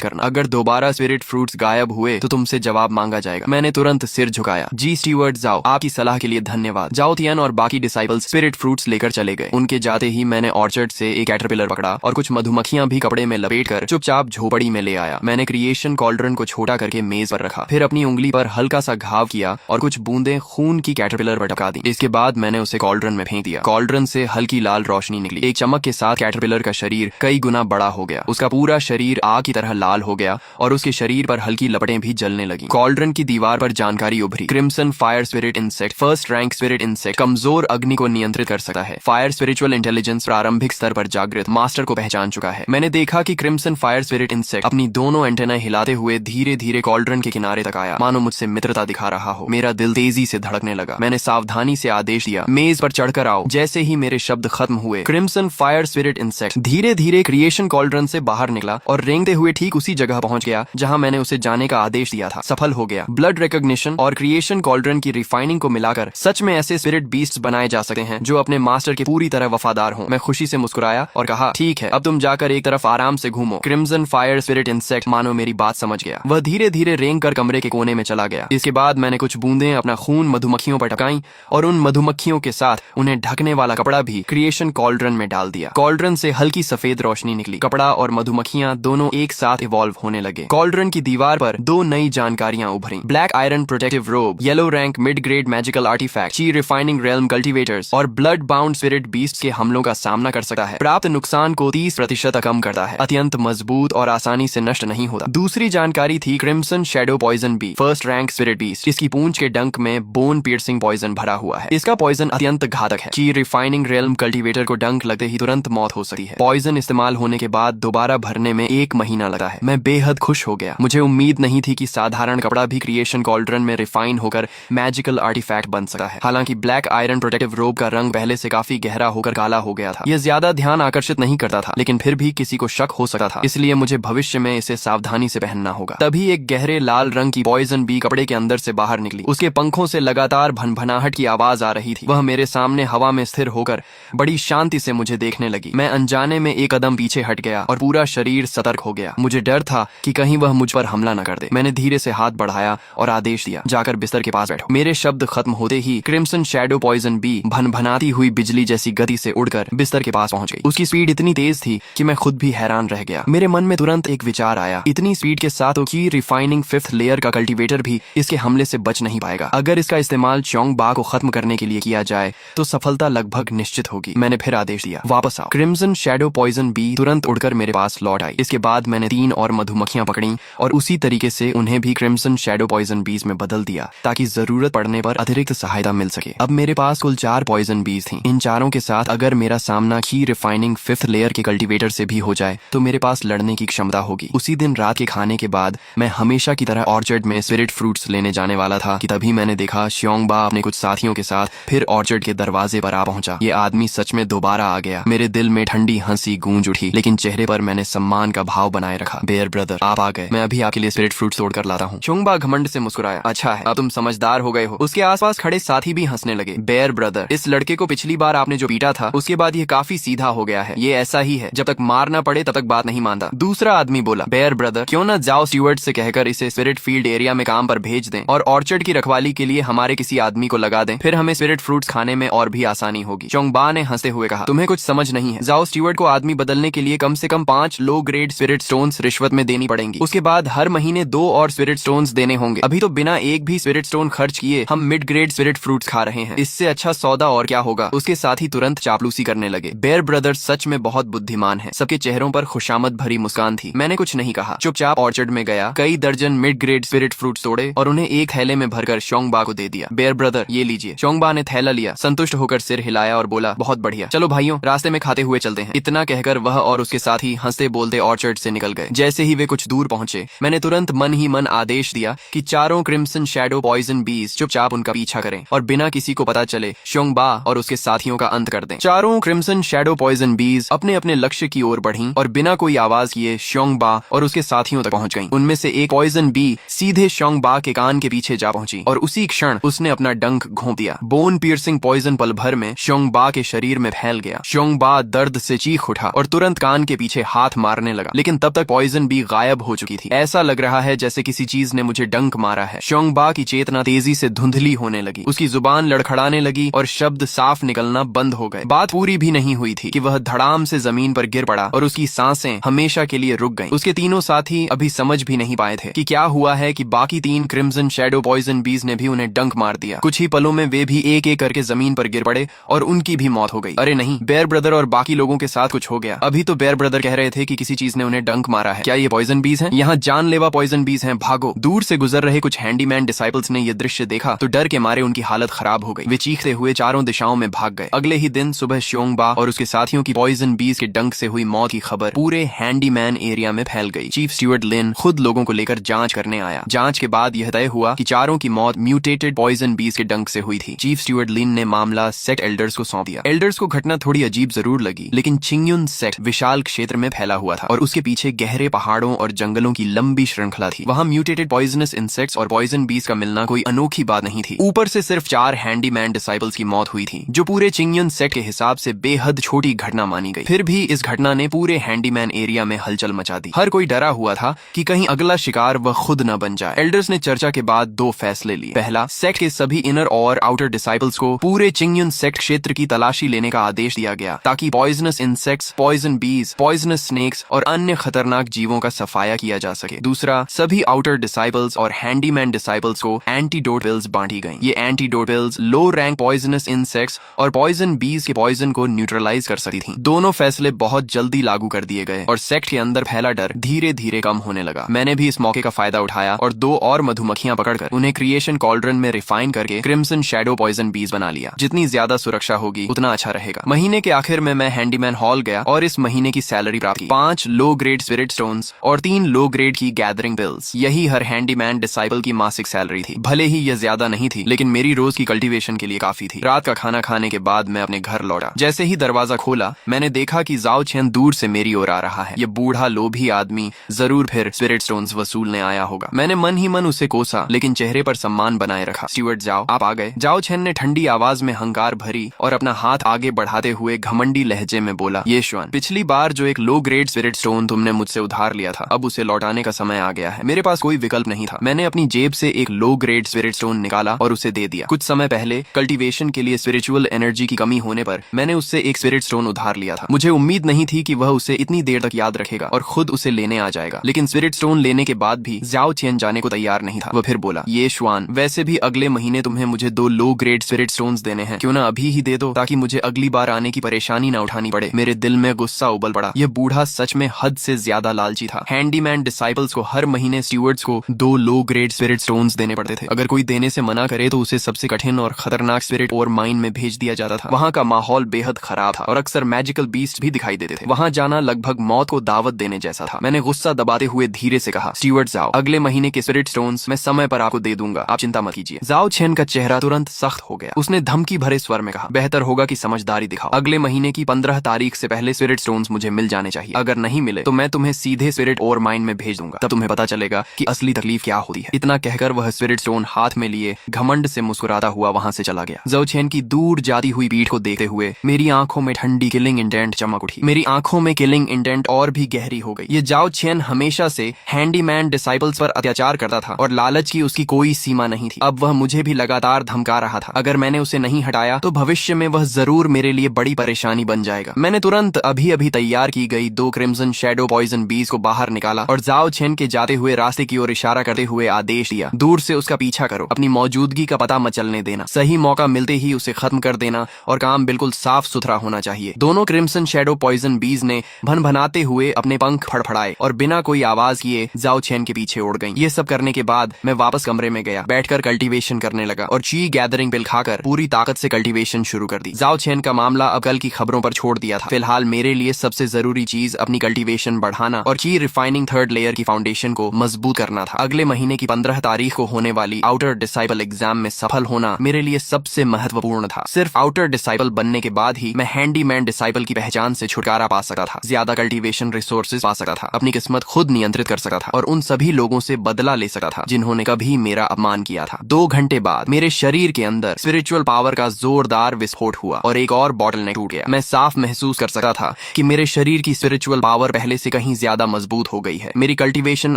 करना। अगर दोबारा स्पिरिट फ्रूट्स गायब हुए तो तुमसे जवाब मांगा जाएगा। मैंने तुरंत सिर झुकाया। जी स्टीवर्ड जाओ, आपकी सलाह के लिए धन्यवाद। जाओ तियान और बाकी डिसाइपल्स स्पिरिट फ्रूट्स लेकर चले गए। उनके जाते ही मैंने ऑर्चर्ड से एक कैटरपिलर पकड़ा और कुछ मधुमक्खियां भी कपड़े में लपेटकर चुपचाप झोपड़ी में ले आया। मैंने क्रिएशन कॉल्ड्रन को छोटा करके मेज पर रखा, फिर अपनी उंगली पर हल्का सा घाव किया और कुछ बूंदें खून की कैटरपिलर पर टपका दी। इसके बाद मैंने उसे कॉल्ड्रन में फेंक दिया। कॉल्ड्रन से हल्की लाल रोशनी निकली। एक चमक के साथ कैटरपिलर का शरीर कई गुना बड़ा हो गया। उसका पूरा शरीर आग की तरह लाल हो गया और उसके शरीर पर हल्की लपटें भी जलने लगी। कॉल्ड्रन की दीवार पर जानकारी उभरी। Crimson fire spirit insect, first rank spirit insect, कमजोर अग्नि को नियंत्रित कर सकता है। फायर स्पिरिचुअल इंटेलिजेंस प्रारंभिक स्तर पर जागृत, मास्टर को पहचान चुका है। मैंने देखा कि क्रिम्सन फायर स्पिरिट इंसेक्ट अपनी दोनों एंटेना हिलाते हुए धीरे धीरे कॉल्ड्रन के किनारे तक आया, मानो मुझसे मित्रता दिखा रहा हो। मेरा दिल तेजी से धड़कने लगा। मैंने सावधानी से आदेश दिया, मेज पर चढ़कर आओ। जैसे ही मेरे शब्द खत्म हुए, क्रिम्सन फायर स्पिरिट इंसेक्ट धीरे धीरे क्रिएशन कॉल्ड्रन से बाहर निकला और रेंगते हुए ठीक उसी जगह पहुंच गया जहां मैंने उसे जाने का आदेश दिया था। सफल हो गया। ब्लड रिकॉग्निशन और क्रिएशन कॉल्ड्रन की रिफाइनिंग को मिलाकर सच में ऐसे स्पिरिट बीस्ट्स बनाए जा सकते हैं जो अपने मास्टर के पूरी तरह वफादार हों। मैं खुशी से मुस्कुराया और कहा, ठीक है, अब तुम जाकर एक तरफ आराम से घूमो। क्रिम्सन फायर स्पिरिट इंसेक्ट मानो मेरी बात समझ गया। वह धीरे धीरे रेंग कर कमरे के कोने में चला गया। इसके बाद मैंने कुछ बूंदें अपना खून मधुमक्खियों पर टपकाई और उन मधुमक्खियों के साथ उन्हें ढकने वाला कपड़ा भी क्रिएशन कॉल्ड्रन में डाल दिया। कॉल्ड्रन से हल्की सफेद रोशनी निकली। कपड़ा और मधुमक्खियां दोनों एक साथ इवॉल्व होने लगे। कॉल्ड्रन की दीवार पर दो नई जानकारियां उभरी। Black iron protective robe, yellow rank mid grade magical artifact, qi refining realm cultivators और ब्लड बाउंड स्पिरिट बीस्ट के हमलों का सामना कर सकता है। प्राप्त नुकसान को 30% कम करता है। अत्यंत मजबूत और आसानी से नष्ट नहीं होता। दूसरी जानकारी थी crimson shadow poison bee, first rank spirit beast. इसकी पूंछ के डंक में बोन पियर्सिंग पॉइजन भरा हुआ है। इसका पॉइजन अत्यंत घातक है। ची रिफाइनिंग रेल्म कल्टीवेटर को डंक लगते ही तुरंत मौत हो सकती है। पॉइजन इस्तेमाल होने के बाद दोबारा भरने में 1 महीना लगा है। मैं बेहद खुश हो गया। मुझे उम्मीद नहीं थी कि साधारण कपड़ा भी क्रिएशन कॉल्ड्रन में रिफाइन होकर मैजिकल आर्टिफैक्ट बन सकता है। हालांकि ब्लैक आयरन प्रोटेक्टिव रोब का रंग पहले से काफी गहरा होकर काला हो गया था। यह ज्यादा ध्यान आकर्षित नहीं करता था, लेकिन फिर भी किसी को शक हो सकता था, इसलिए मुझे भविष्य में इसे सावधानी से पहनना होगा। तभी एक गहरे लाल रंग की पॉइजन बी कपड़े के अंदर से बाहर निकली। उसके पंखों से लगातार भनभनाहट की आवाज आ रही थी। वह मेरे सामने हवा में स्थिर होकर बड़ी शांति से मुझे देखने लगी। मैं अनजाने में एक कदम पीछे हट गया और पूरा शरीर सतर्क हो गया। मुझे डर था कि कहीं वह मुझ पर हमला न कर दे। मैंने धीरे से हाथ बढ़ाया और आदेश दिया, जाकर बिस्तर के पास बैठो। मेरे शब्द खत्म होते ही क्रिम्सन शैडो पॉइजन बी भनभनाती हुई बिजली जैसी गति से उड़कर बिस्तर के पास पहुंच गई। उसकी स्पीड इतनी तेज थी कि मैं खुद भी हैरान रह गया। मेरे मन में तुरंत एक विचार आया, इतनी स्पीड के साथ की रिफाइनिंग 5th लेयर का कल्टीवेटर भी इसके हमले से बच नहीं पाएगा। अगर इसका इस्तेमाल चोंग बा को खत्म करने के लिए किया जाए तो सफलता लगभग निश्चित होगी। मैंने फिर आदेश दिया, वापस आओ। क्रिम्सन शैडो पॉइजन बी तुरंत उड़कर मेरे पास लौट आई। इसके बाद मैंने 3 और मधुमक्खियां पकड़ी और उसी तरीके से उन्हें भी क्रिम्सन शैडो पॉइजन बीज में बदल दिया ताकि जरूरत पड़ने पर अतिरिक्त सहायता मिल सके। अब मेरे पास कुल 4 पॉइजन बीज थी। इन चारों के साथ अगर मेरा सामना की रिफाइनिंग 5th लेयर के कल्टीवेटर से भी हो जाए तो मेरे पास लड़ने की क्षमता होगी। उसी दिन रात के खाने के बाद मैं हमेशा की तरह ऑर्चर्ड में स्पिरिट फ्रूट्स लेने जाने वाला था कि तभी मैंने देखा श्योंग बा अपने कुछ साथियों के साथ फिर ऑर्चर्ड के दरवाजे पर आ पहुंचा। ये आदमी सच में दोबारा आ गया। मेरे दिल में ठंडी हंसी गूंज उठी, लेकिन चेहरे पर मैंने सम्मान का भाव बनाए रखा। बेयर ब्रदर, आप आ गए। मैं अभी आपके लिए स्पिरिट फ्रूट्स तोड़कर लाता हूँ। चोंगबा घमंड से मुस्कुराया, अच्छा है, अब तुम समझदार हो गए हो। उसके आसपास खड़े साथी भी हंसने लगे। बेयर ब्रदर, इस लड़के को पिछली बार आपने जो पीटा था उसके बाद ये काफी सीधा हो गया है। ये ऐसा ही है, जब तक मार ना पड़े तब तक बात नहीं मानता। दूसरा आदमी बोला, बेयर ब्रदर, क्यों ना जाओ स्टीवर्ड से कहकर इसे स्पिरिट फील्ड एरिया में काम पर भेज दें और ऑर्चर्ड की रखवाली के लिए हमारे किसी आदमी को लगा दें। फिर हमें स्पिरिट फ्रूट्स खाने में और भी आसानी होगी। चोंगबा ने हंसते हुए कहा, तुम्हें कुछ समझ नहीं है। जाओ स्टीवर्ड को आदमी बदलने के लिए कम से कम 5 लो ग्रेड स्पिरिट स्टोन्स रिश्वत में देनी पड़ेंगी। उसके बाद हर महीने 2 और स्पिरिट स्टोन्स देने होंगे। अभी तो बिना एक भी स्पिरिट स्टोन खर्च किए हम मिड ग्रेड स्पिरिट फ्रूट्स खा रहे हैं। इससे अच्छा सौदा और क्या होगा। उसके साथ ही तुरंत चापलूसी करने लगे। बेयर ब्रदर्स सच में बहुत बुद्धिमान है। सबके चेहरों पर खुशामद भरी मुस्कान थी। मैंने कुछ नहीं कहा, चुपचाप ऑर्चर्ड में गया, कई दर्जन मिड ग्रेड स्पिरिट फ्रूट्स तोड़े और उन्हें एक थैले में भरकर श्योंगबा को दे दिया। बेयर ब्रदर, ये लीजिए। श्योंगबा ने थैला लिया, संतुष्ट होकर सिर हिलाया और बोला, बहुत बढ़िया, चलो भाइयों, रास्ते में खाते हुए चलते हैं। इतना कहकर वह और उसके साथी हंसते बोलते ऑर्चर्ड से निकल गए। जैसे ही वे कुछ दूर पहुंचे, मैंने तुरंत मन ही मन आदेश दिया कि चारों क्रिम्सन शैडो पॉइजन बीज चुपचाप उनका पीछा करें और बिना किसी को पता चले श्योंगबा और उसके साथियों का अंत कर दें। चारों क्रिम्सन शैडो पॉइजन बीज अपने अपने लक्ष्य की ओर बढ़ीं और बिना कोई आवाज किए श्योंगबा और उसके साथियों तक पहुंच गईं। उनमें से एक पॉइजन बी सीधे श्योंगबा के कान के पीछे जा पहुंची और उसी क्षण उसने अपना डंक घोंप दिया। बोन पियर्सिंग पॉइजन पल भर में श्योंगबा के शरीर में फैल गया। श्योंगबा दर्द से चीख उठा और तुरंत कान के पीछे हाथ मारने लगा, लेकिन तब तक पॉइजन बी गायब हो चुकी थी। ऐसा लग रहा है जैसे किसी चीज ने मुझे डंक मारा है। श्योंगबा की चेतना तेजी से धुंधली होने लगी, उसकी जुबान लड़खड़ाने लगी और शब्द साफ निकलना बंद हो गए। बात पूरी भी नहीं हुई थी कि वह धड़ाम से जमीन पर गिर पड़ा और उसकी सांसें हमेशा के लिए रुक गईं। उसके तीनों साथी अभी समझ भी नहीं पाए थे कि क्या हुआ है कि बाकी 3 क्रिम्सन शैडो पॉइजन बीज ने भी उन्हें डंक मार दिया। कुछ ही पलों में वे भी एक एक करके जमीन पर गिर पड़े और उनकी भी मौत हो गई। अरे नहीं, बेयर ब्रदर और बाकी लोगों के साथ कुछ हो गया। अभी तो बेयर ब्रदर कह रहे थे कि किसी चीज ने उन्हें डंक मारा है। क्या ये पॉइजन बीज हैं? यहाँ जानलेवा पॉइजन बीज हैं, भागो। दूर से गुजर रहे कुछ हैंडीमैन डिसाइपल्स ने यह दृश्य देखा तो डर के मारे उनकी हालत खराब हो गई। वे चीखते हुए चारों दिशाओं में भाग गए। अगले ही दिन सुबह श्योंगबा और उसके साथियों की पॉइजन बीज के डंक से हुई मौत की खबर पूरे हैंडीमैन एरिया में फैल गई। चीफ स्टीवर्ड लिन खुद लोगों को लेकर जांच करने आया। जांच के बाद यह तय हुआ कि चारों की मौत म्यूटेटेड पॉइजन बीज के डंक से हुई थी। चीफ स्टीवर्ड लिन ने मामला सेक्ट एल्डर्स को सौंप दिया। एल्डर्स को घटना थोड़ी अजीब जरूर लगी, लेकिन चिंगयुन सेक्ट विशाल क्षेत्र में फैला हुआ था और उसके पीछे गहरे पहाड़ों और जंगलों की लंबी श्रृंखला थी। वहां म्यूटेटेड पॉइजनस इंसेक्ट्स और पॉइजन बीज का मिलना कोई अनोखी बात नहीं थी। ऊपर से सिर्फ 4 हैंडीमैन डिसाइपल्स की मौत हुई थी, जो पूरे चिंगयुन सेक्ट के हिसाब से बेहद छोटी घटना मानी गई। फिर भी इस घटना ने पूरे हैंडीमैन एरिया में हलचल मचा दी। हर कोई डरा हुआ था कि कहीं अगला शिकार वह खुद न बन जाए। एल्डर्स ने चर्चा के बाद 2 फैसले लिए। पहला, सेक्ट के सभी इनर और आउटर डिसाइपल्स को पूरे चिंगयुन सेक्ट क्षेत्र की तलाशी लेने का आदेश दिया गया, ताकि पॉइजनस इंसेक्ट्स, पॉइजन बीज, पॉइजनस स्नेक्स और अन्य खतरनाक जीवों का सफाया किया जा सके। दूसरा, सभी आउटर डिसाइपल्स और हैंडीमैन डिसाइपल्स को एंटीडोट पिल्स बांटी गई। ये एंटीडोट पिल्स लो रैंक पॉइजनस इंसेक्ट्स और पॉइजन बीज के पॉइजन को न्यूट्रलाइज कर सकती थी। दोनों फैसले बहुत जल्दी लागू कर दिए गए और सेक्ट के अंदर फैला डर धीरे धीरे कम होने लगा। मैंने भी इस मौके का फायदा उठाया और 2 और मधुमक्खियां पकड़कर उन्हें क्रिएशन कॉल्ड्रन में रिफाइन करके क्रिम्सन शैडो पॉइजन बीज बना लिया। जितनी ज्यादा सुरक्षा होगी उतना अच्छा रहेगा। महीने के आखिर में मैं हैंडीमैन हॉल गया और इस महीने की सैलरी प्राप्त की। 5 लो ग्रेड स्पिरिट स्टोन्स और 3 लो ग्रेड की गैदरिंग पिल्स। यही हर हैंडीमैन डिसाइपल की मासिक सैलरी थी। भले ही यह ज्यादा नहीं थी, लेकिन मेरी रोज की कल्टीवेशन के लिए काफी थी। रात का खाना खाने के बाद मैं अपने घर लौटा। जैसे ही दरवाजा खोला, मैंने देखा कि जाओ चेन दूर से मेरी ओर आ रहा है। ये बूढ़ा लोभी आदमी जरूर फिर स्पिरिट स्टोन्स वसूलने आया होगा। मैंने मन ही मन उसे कोसा, लेकिन चेहरे पर सम्मान बनाए रखा। स्टीवर्ड जाओ, आप आ गए। जाओ चेन ने ठंडी आवाज में हंकार भरी और अपना हाथ आगे बढ़ाते हुए घमंडी लहजे में बोला, ये श्वान, पिछली बार जो एक लो ग्रेड स्पिरिट स्टोन तुमने मुझसे उधार लिया था, अब उसे लौटाने का समय आ गया है। मेरे पास कोई विकल्प नहीं था। मैंने अपनी जेब से एक लो ग्रेड स्पिरिट स्टोन निकाला और उसे दे दिया। कुछ समय पहले कल्टीवेशन के लिए स्पिरिचुअल एनर्जी की कमी होने पर मैंने उससे एक स्पिरिट स्टोन उधार लिया था। मुझे उम्मीद नहीं थी कि वह उसे इतनी देर तक याद रखेगा और खुद उसे लेने आ जाएगा, लेकिन स्पिरिट स्टोन लेने के बाद भी जाओ चेन जाने को तैयार नहीं था। वह फिर बोला, ये श्वान, वैसे भी अगले महीने तुम्हें मुझे 2 लो ग्रेड स्पिरिट स्टोन्स देने हैं, क्यों ना अभी ही दे दो, ताकि मुझे अगली बार आने की परेशानी ना उठानी पड़े। मेरे दिल में गुस्सा उबल पड़ा। यह बूढ़ा सच में हद से ज्यादा लालची था। हैंडीमैन डिसाइपल्स को हर महीने स्टीवर्ड्स को 2 लो ग्रेड स्पिरिट स्टोन्स देने पड़ते थे। अगर कोई देने से मना करे तो उसे सबसे कठिन और खतरनाक स्पिरिट और माइन में भेज दिया जाता था। वहाँ का माहौल बेहद खराब था और अक्सर मैजिकल बीस्ट भी दिखाई देते थे। वहाँ जाना लगभग मौत को दावत देने जैसा था। मैंने गुस्सा दबाते हुए धीरे से कहा, स्टीवर्ड जाओ, अगले महीने के स्पिरिट स्टोन्स मैं समय पर आपको दे दूंगा, आप चिंता मत कीजिए। जाओ चेन का चेहरा तुरंत सख्त हो गया। उसने धमकी भरे स्वर में कहा, बेहतर होगा कि समझदारी दिखाओ। अगले महीने की 15 तारीख से पहले स्पिरिट स्टोन्स मुझे मिल जाने चाहिए। अगर नहीं मिले तो मैं तुम्हें सीधे स्पिरिट और माइन में भेज दूंगा, तब तुम्हें पता चलेगा कि असली तकलीफ क्या होती है। इतना कहकर वह स्पिरिट स्टोन हाथ में लिए घमंड से मुस्कुराता हुआ वहां से चला गया। जाओ चेन की दूर जाती हुई पीठ को देखते हुए मेरी आंखों में ठंडी किलिंग इंटेंट चमक उठी। मेरी आंखों में किलिंग इंटेंट और भी गहरी हो गई। ये जाओ चेन हमेशा से हैंडीमैन डिसाइपल्स पर अत्याचार करता था और लालच की उसकी कोई सीमा नहीं थी। अब वह मुझे भी लगातार धमका रहा था। अगर मैंने उसे नहीं हटाया तो भविष्य में वह जरूर मेरे लिए बड़ी परेशानी बन जाएगा। मैंने तुरंत अभी अभी तैयार की गई 2 क्रिम्सन शैडो पॉइजन बीज को बाहर निकाला और जाओ चेन के जाते हुए रास्ते की ओर इशारा करते हुए आदेश दिया, दूर से उसका पीछा करो, अपनी मौजूदगी का पता मचलने देना, सही मौका मिलते ही उसे खत्म कर देना और काम बिल्कुल साफ सुथरा होना चाहिए। दोनों क्रिम्सन शैडो पॉइजन बीज ने भनभनाते हुए अपने पंख फड़फड़ाए और बिना कोई आवाज किए जाओ चेन के पीछे उड़ गईं। ये सब करने के बाद मैं वापस कमरे में गया, बैठकर कल्टीवेशन करने लगा और ची गैदरिंग पिल खाकर पूरी ताकत से कल्टीवेशन शुरू कर दी। जाओ चेन का मामला अब कल की खबरों पर छोड़ दिया था। फिलहाल मेरे लिए सबसे जरूरी चीज अपनी कल्टीवेशन बढ़ाना और ची रिफाइनिंग 3rd लेयर की फाउंडेशन को मजबूत करना था। अगले महीने की 15 तारीख को होने वाली आउटर डिसाइपल एग्जाम में सफल होना मेरे लिए सबसे महत्वपूर्ण था। सिर्फ आउटर डिसाइपल बनने के बाद ही मैं हैंडीमैन डिसाइपल की पहचान से छुटकारा पा सकता था, ज्यादा कल्टीवेशन रिसोर्सेज पा सकता था, अपनी किस्मत खुद नियंत्रित कर सकता था और उन सभी लोगों से बदला ले सकता था जिन्होंने कभी मेरा अपमान किया था। 2 घंटे बाद मेरे शरीर के अंदर स्पिरिचुअल पावर का जोरदार विस्फोट हुआ और एक और बॉटलनेक टूट गया। मैं साफ महसूस कर सकता था कि मेरे मेरे शरीर की स्पिरिचुअल पावर पहले से कहीं ज्यादा मजबूत हो गई है। मेरी कल्टीवेशन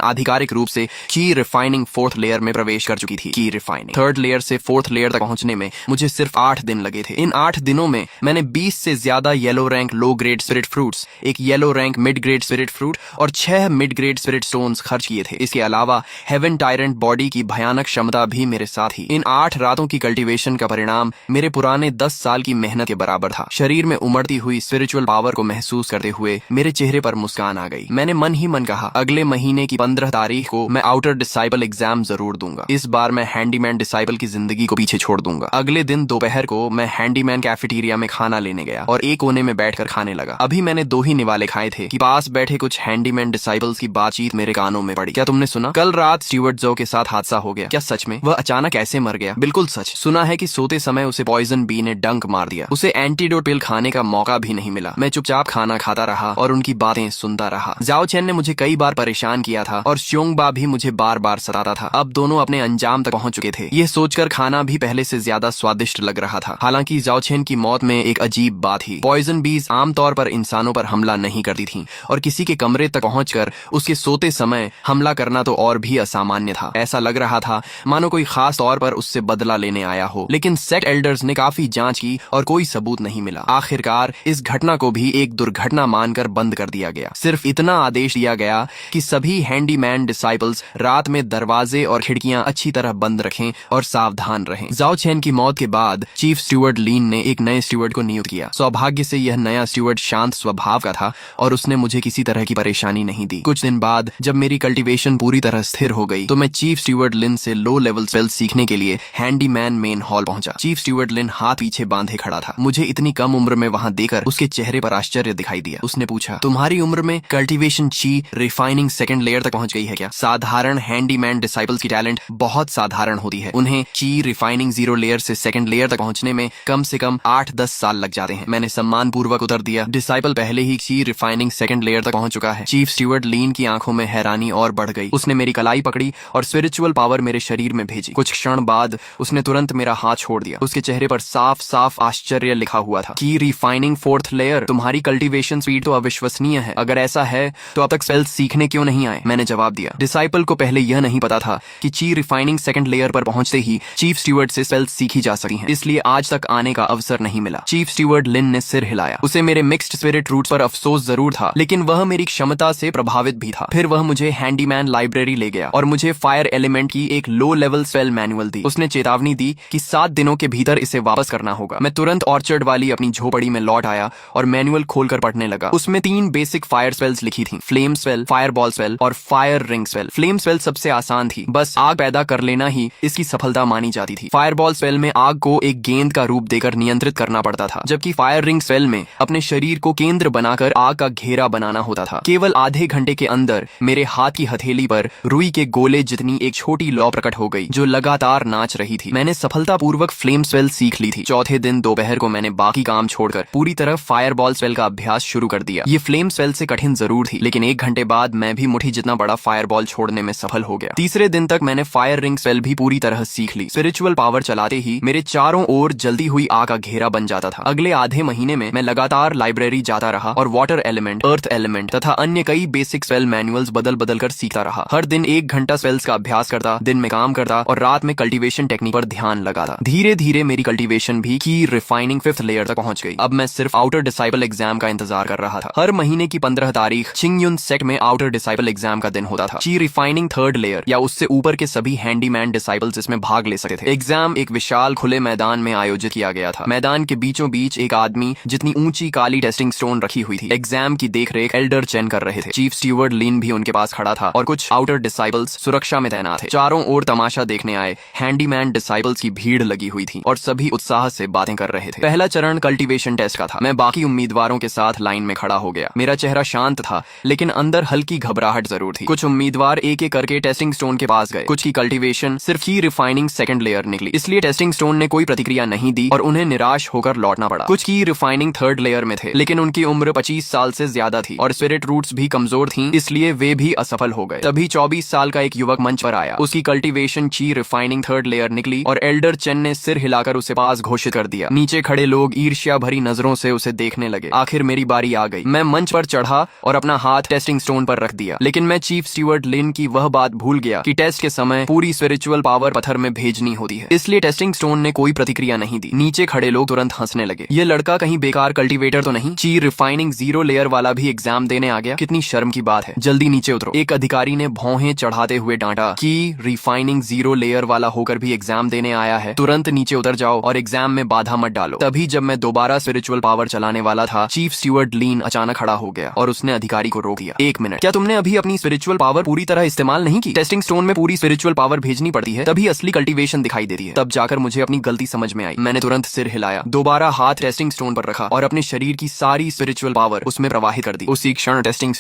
आधिकारिक रूप से की रिफाइनिंग 4th लेयर में प्रवेश कर चुकी थी। की रिफाइनिंग 3rd लेयर से 4th लेयर तक पहुंचने में मुझे सिर्फ 8 दिन लगे थे। इन 8 दिनों में मैंने 20 से ज्यादा yellow rank low grade spirit fruits, एक yellow rank mid grade spirit fruit और 6 मिड ग्रेड स्पिरिट स्टोन्स खर्च किए थे। इसके अलावा हेवन टायरेंट बॉडी की भयानक क्षमता भी मेरे साथ ही। इन 8 रातों की कल्टीवेशन का परिणाम मेरे पुराने 10 साल की मेहनत के बराबर था। शरीर में उमड़ती हुई स्पिरिचुअल पावर को महसूस करते हुए मेरे चेहरे पर मुस्कान आ गई। मैंने मन ही मन कहा, अगले महीने की 15 तारीख को मैं आउटर डिसाइबल एग्जाम जरूर दूंगा। इस बार मैं हैंडीमैन डिसाइबल की जिंदगी को पीछे छोड़ दूंगा। अगले दिन दोपहर को मैं हैंडीमैन कैफेटेरिया में खाना लेने गया और एक कोने में बैठकर खाने लगा। अभी मैंने 2 ही निवाले खाए थे कि पास बैठे कुछ हैंडीमैन डिसाइबल्स की बातचीत मेरे कानों में पड़ी। क्या तुमने सुना? कल रात स्टीवर्ट जो के साथ हादसा हो गया। क्या सच में? वह अचानक ऐसे मर गया? बिल्कुल सच। सुना है कि सोते समय उसे पॉइजन बी ने डंक मार दिया। उसे एंटीडोट पिल खाने का मौका भी नहीं मिला। मैं चुपचाप खाना खाता रहा और उनकी बातें सुनता रहा। जाओ चेन ने मुझे कई बार परेशान किया था और श्योंगबा भी मुझे बार बार सताता था। अब दोनों अपने अंजाम तक पहुंच चुके थे। यह सोचकर खाना भी पहले से ज्यादा स्वादिष्ट लग रहा था। हालांकि जाओ चेन की मौत में एक अजीब बात थी। पॉइजन बीज आमतौर पर इंसानों पर हमला नहीं करती थीं और किसी के कमरे तक पहुंचकर उसके सोते समय हमला करना तो और भी असामान्य था। ऐसा लग रहा था मानो कोई खास तौर पर उससे बदला लेने आया हो। लेकिन सेक्ट एल्डर्स ने काफी जांच की और कोई सबूत नहीं मिला। आखिरकार इस घटना को भी एक दुर्घटना मानकर बंद कर दिया गया। सिर्फ इतना आदेश दिया गया कि सभी हैंडीमैन डिसाइपल्स रात में दरवाजे और खिड़कियां अच्छी तरह बंद रखें और सावधान रहें। जाओ चेन की मौत के बाद चीफ स्टीवर्ड लीन ने एक नए स्टीवर्ड को नियुक्त किया। सौभाग्य से यह नया स्टीवर्ड शांत स्वभाव का था और उसने मुझे किसी तरह की परेशानी नहीं दी। कुछ दिन बाद जब मेरी कल्टीवेशन पूरी तरह स्थिर हो गई तो मैं चीफ स्टीवर्ड लिन से लो लेवल स्पेल सीखने के लिए हैंडीमैन मेन हॉल पहुंचा। चीफ स्टीवर्ड लिन हाथ पीछे बांधे खड़ा था। मुझे इतनी कम उम्र में वहां देकर उसके चेहरे पर आश्चर्य दिखाई दिया। उसने पूछा, तुम्हारी उम्र में कल्टीवेशन ची रिफाइनिंग 2nd लेयर तक पहुंच गई है क्या? साधारण हैंडीमैन डिसाइपल्स की टैलेंट बहुत साधारण होती है। उन्हें ची रिफाइनिंग 0 लेयर से 2nd लेयर तक पहुंचने में कम से कम 8-10 साल लग जाते हैं। मैंने सम्मान पूर्वक उत्तर दिया, डिसाइपल पहले ही ची रिफाइनिंग 2nd लेयर तक पहुंच चुका है। चीफ स्टीवर्ड लीन की आंखों में हैरानी और बढ़ गई। उसने मेरी कलाई पकड़ी और स्पिरिचुअल पावर मेरे शरीर में भेजी। कुछ क्षण बाद उसने तुरंत मेरा हाथ छोड़ दिया। उसके चेहरे पर साफ साफ आश्चर्य लिखा हुआ था। की रिफाइनिंग 4th लेयर, तुम्हारी कल्टीवेशन स्पीड तो अविश्वसनीय है। अगर ऐसा है तो अब तक स्पेल्स सीखने क्यों नहीं आए? मैंने जवाब दिया, डिसाइपल को पहले यह नहीं पता था कि ची रिफाइनिंग 2nd लेयर पर पहुंचते ही चीफ स्टीवर्ड से स्पेल्स सीखी जा सकती हैं, इसलिए आज तक आने का अवसर नहीं मिला। चीफ स्टीवर्ड लिन ने सिर हिलाया। उसे मेरे मिक्स्ड स्पिरिट रूट्स पर अफसोस जरूर था, लेकिन वह मेरी क्षमता से प्रभावित भी था। फिर वह मुझे हैंडीमैन लाइब्रेरी ले गया और मुझे फायर एलिमेंट की एक लो लेवल स्पेल मैनुअल दी। उसने चेतावनी दी कि 7 दिनों के भीतर इसे वापस करना होगा। मैं तुरंत ऑर्चर्ड वाली अपनी झोपड़ी में लौट आया और मैनुअल खोलकर पढ़ने लगा। उसमें 3 बेसिक फायर स्पेल्स लिखी थी, flame spell, fire ball spell और fire ring spell. Flame spell सबसे आसान थी, बस आग पैदा कर लेना ही इसकी सफलता मानी जाती थी। फायर बॉल स्पेल में आग को एक गेंद का रूप देकर नियंत्रित करना पड़ता था, जबकि फायर रिंग स्पेल में अपने शरीर को केंद्र बनाकर आग का घेरा बनाना होता था। केवल आधे घंटे के अंदर मेरे हाथ की हथेली पर रुई के गोले जितनी एक छोटी लौ प्रकट हो गई जो लगातार नाच रही थी। मैंने सफलतापूर्वक फ्लेम स्पेल सीख ली थी। चौथे दिन दोपहर को मैंने बाकी काम छोड़कर पूरी तरह फायर बॉल स्पेल का अभ्यास शुरू कर दिया। ये फ्लेम स्पेल से कठिन जरूर थी, लेकिन 1 घंटे बाद मैं भी मुट्ठी जितना बड़ा फायर बॉल छोड़ने में सफल हो गया। तीसरे दिन तक मैंने फायर रिंग स्पेल भी पूरी तरह सीख ली। स्पिरिचुअल पावर चलाते ही मेरे चारों ओर जल्दी हुई आग का घेरा बन जाता था। अगले आधे महीने में मैं लगातार लाइब्रेरी जाता रहा और वाटर एलिमेंट, अर्थ एलिमेंट तथा अन्य कई बेसिक स्पेल मैनुअल्स बदल बदल कर सीखता रहा। हर दिन 1 घंटा स्पेल्स का अभ्यास करता, दिन में काम करता और रात में कल्टीवेशन टेक्निक पर ध्यान लगाता। धीरे धीरे मेरी कल्टीवेशन भी की रिफाइनिंग 5th लेयर तक पहुंच गई। अब मैं सिर्फ आउटर डिसाइपल एग्जाम का इंतजार कर रहा था। हर महीने की 15 तारीख चिंगयुन सेक्ट में आउटर डिसाइपल एग्जाम का दिन होता था। ची रिफाइनिंग 3rd लेयर या उससे ऊपर के सभी हैंडीमैन डिसाइपल्स इसमें भाग ले सकते थे। एग्जाम एक विशाल खुले मैदान में आयोजित किया गया था। मैदान के बीचों बीच एक आदमी जितनी ऊंची काली टेस्टिंग स्टोन रखी हुई थी। एग्जाम की देखरेख एल्डर चेन कर रहे थे। चीफ स्टीवर्ड लिन भी उनके पास खड़ा था और कुछ आउटर डिसाइपल्स सुरक्षा में तैनात थे। चारों ओर तमाशा देखने आए हैंडीमैन डिसाइपल्स की भीड़ लगी हुई थी और सभी उत्साह से बातें कर रहे थे। पहला चरण कल्टीवेशन टेस्ट का था। मैं बाकी उम्मीदवारों के साथ लाइन में खड़ा हो गया। मेरा चेहरा शांत था, लेकिन अंदर हल्की घबराहट जरूर थी। कुछ उम्मीदवार एक एक करके टेस्टिंग स्टोन के पास गए। कुछ की कल्टीवेशन सिर्फ की रिफाइनिंग 2nd लेयर निकली, इसलिए टेस्टिंग स्टोन ने कोई प्रतिक्रिया नहीं दी और उन्हें निराश होकर लौटना पड़ा। कुछ की रिफाइनिंग 3rd लेयर में थे, लेकिन उनकी उम्र 25 साल से ज्यादा थी और स्पिरिट रूट्स भी कमजोर थीं, इसलिए वे भी असफल हो गए। तभी 24 साल का एक युवक मंच पर आया। उसकी कल्टीवेशन ची रिफाइनिंग 3rd लेयर निकली और एल्डर चेन ने सिर हिलाकर उसे पास घोषित कर दिया। नीचे खड़े लोग ईर्ष्या भरी नजरों से उसे देखने लगे। आखिर मेरी बारी आ गई। मैं मंच पर चढ़ा और अपना हाथ टेस्टिंग स्टोन पर रख दिया, लेकिन मैं चीफ स्टीवर्ड लिन की वह बात भूल गया कि टेस्ट के समय पूरी स्पिरिचुअल पावर पत्थर में भेजनी होती है। इसलिए टेस्टिंग स्टोन ने कोई प्रतिक्रिया नहीं दी। नीचे खड़े लोग तुरंत हंसने लगे। ये लड़का कहीं बेकार कल्टीवेटर तो नहीं? ची रिफाइनिंग 0 लेयर वाला भी एग्जाम देने आ गया? कितनी शर्म की बात है। जल्दी नीचे उतरो। एक अधिकारी ने भौहें चढ़ाते हुए डांटा कि रिफाइनिंग 0 लेयर वाला होकर भी एग्जाम देने आया है, तुरंत नीचे उतर जाओ और एग्जाम में बाधा मत डालो। तभी जब मैं दोबारा स्पिरिचुअल पावर चलाने वाला था, चीफ स्टीवर्ड लीन अचानक खड़ा हो गया और उसने अधिकारी को रोक दिया। 1 मिनट, क्या तुमने अभी अपनी स्पिरिचुअल पावर पूरी तरह इस्तेमाल नहीं की? टेस्टिंग स्टोन में पूरी स्पिरिचुअल पावर भेजनी पड़ती है, तभी असली कल्टीवेशन दिखाई देती है। तब जाकर मुझे अपनी गलती समझ में आई। मैंने तुरंत सिर हिलाया, दोबारा हाथ टेस्टिंग स्टोन पर रखा और अपने शरीर की सारी स्पिरिचुअल पावर उसमें प्रवाहित कर दी। उसी क्षण टेस्टिंग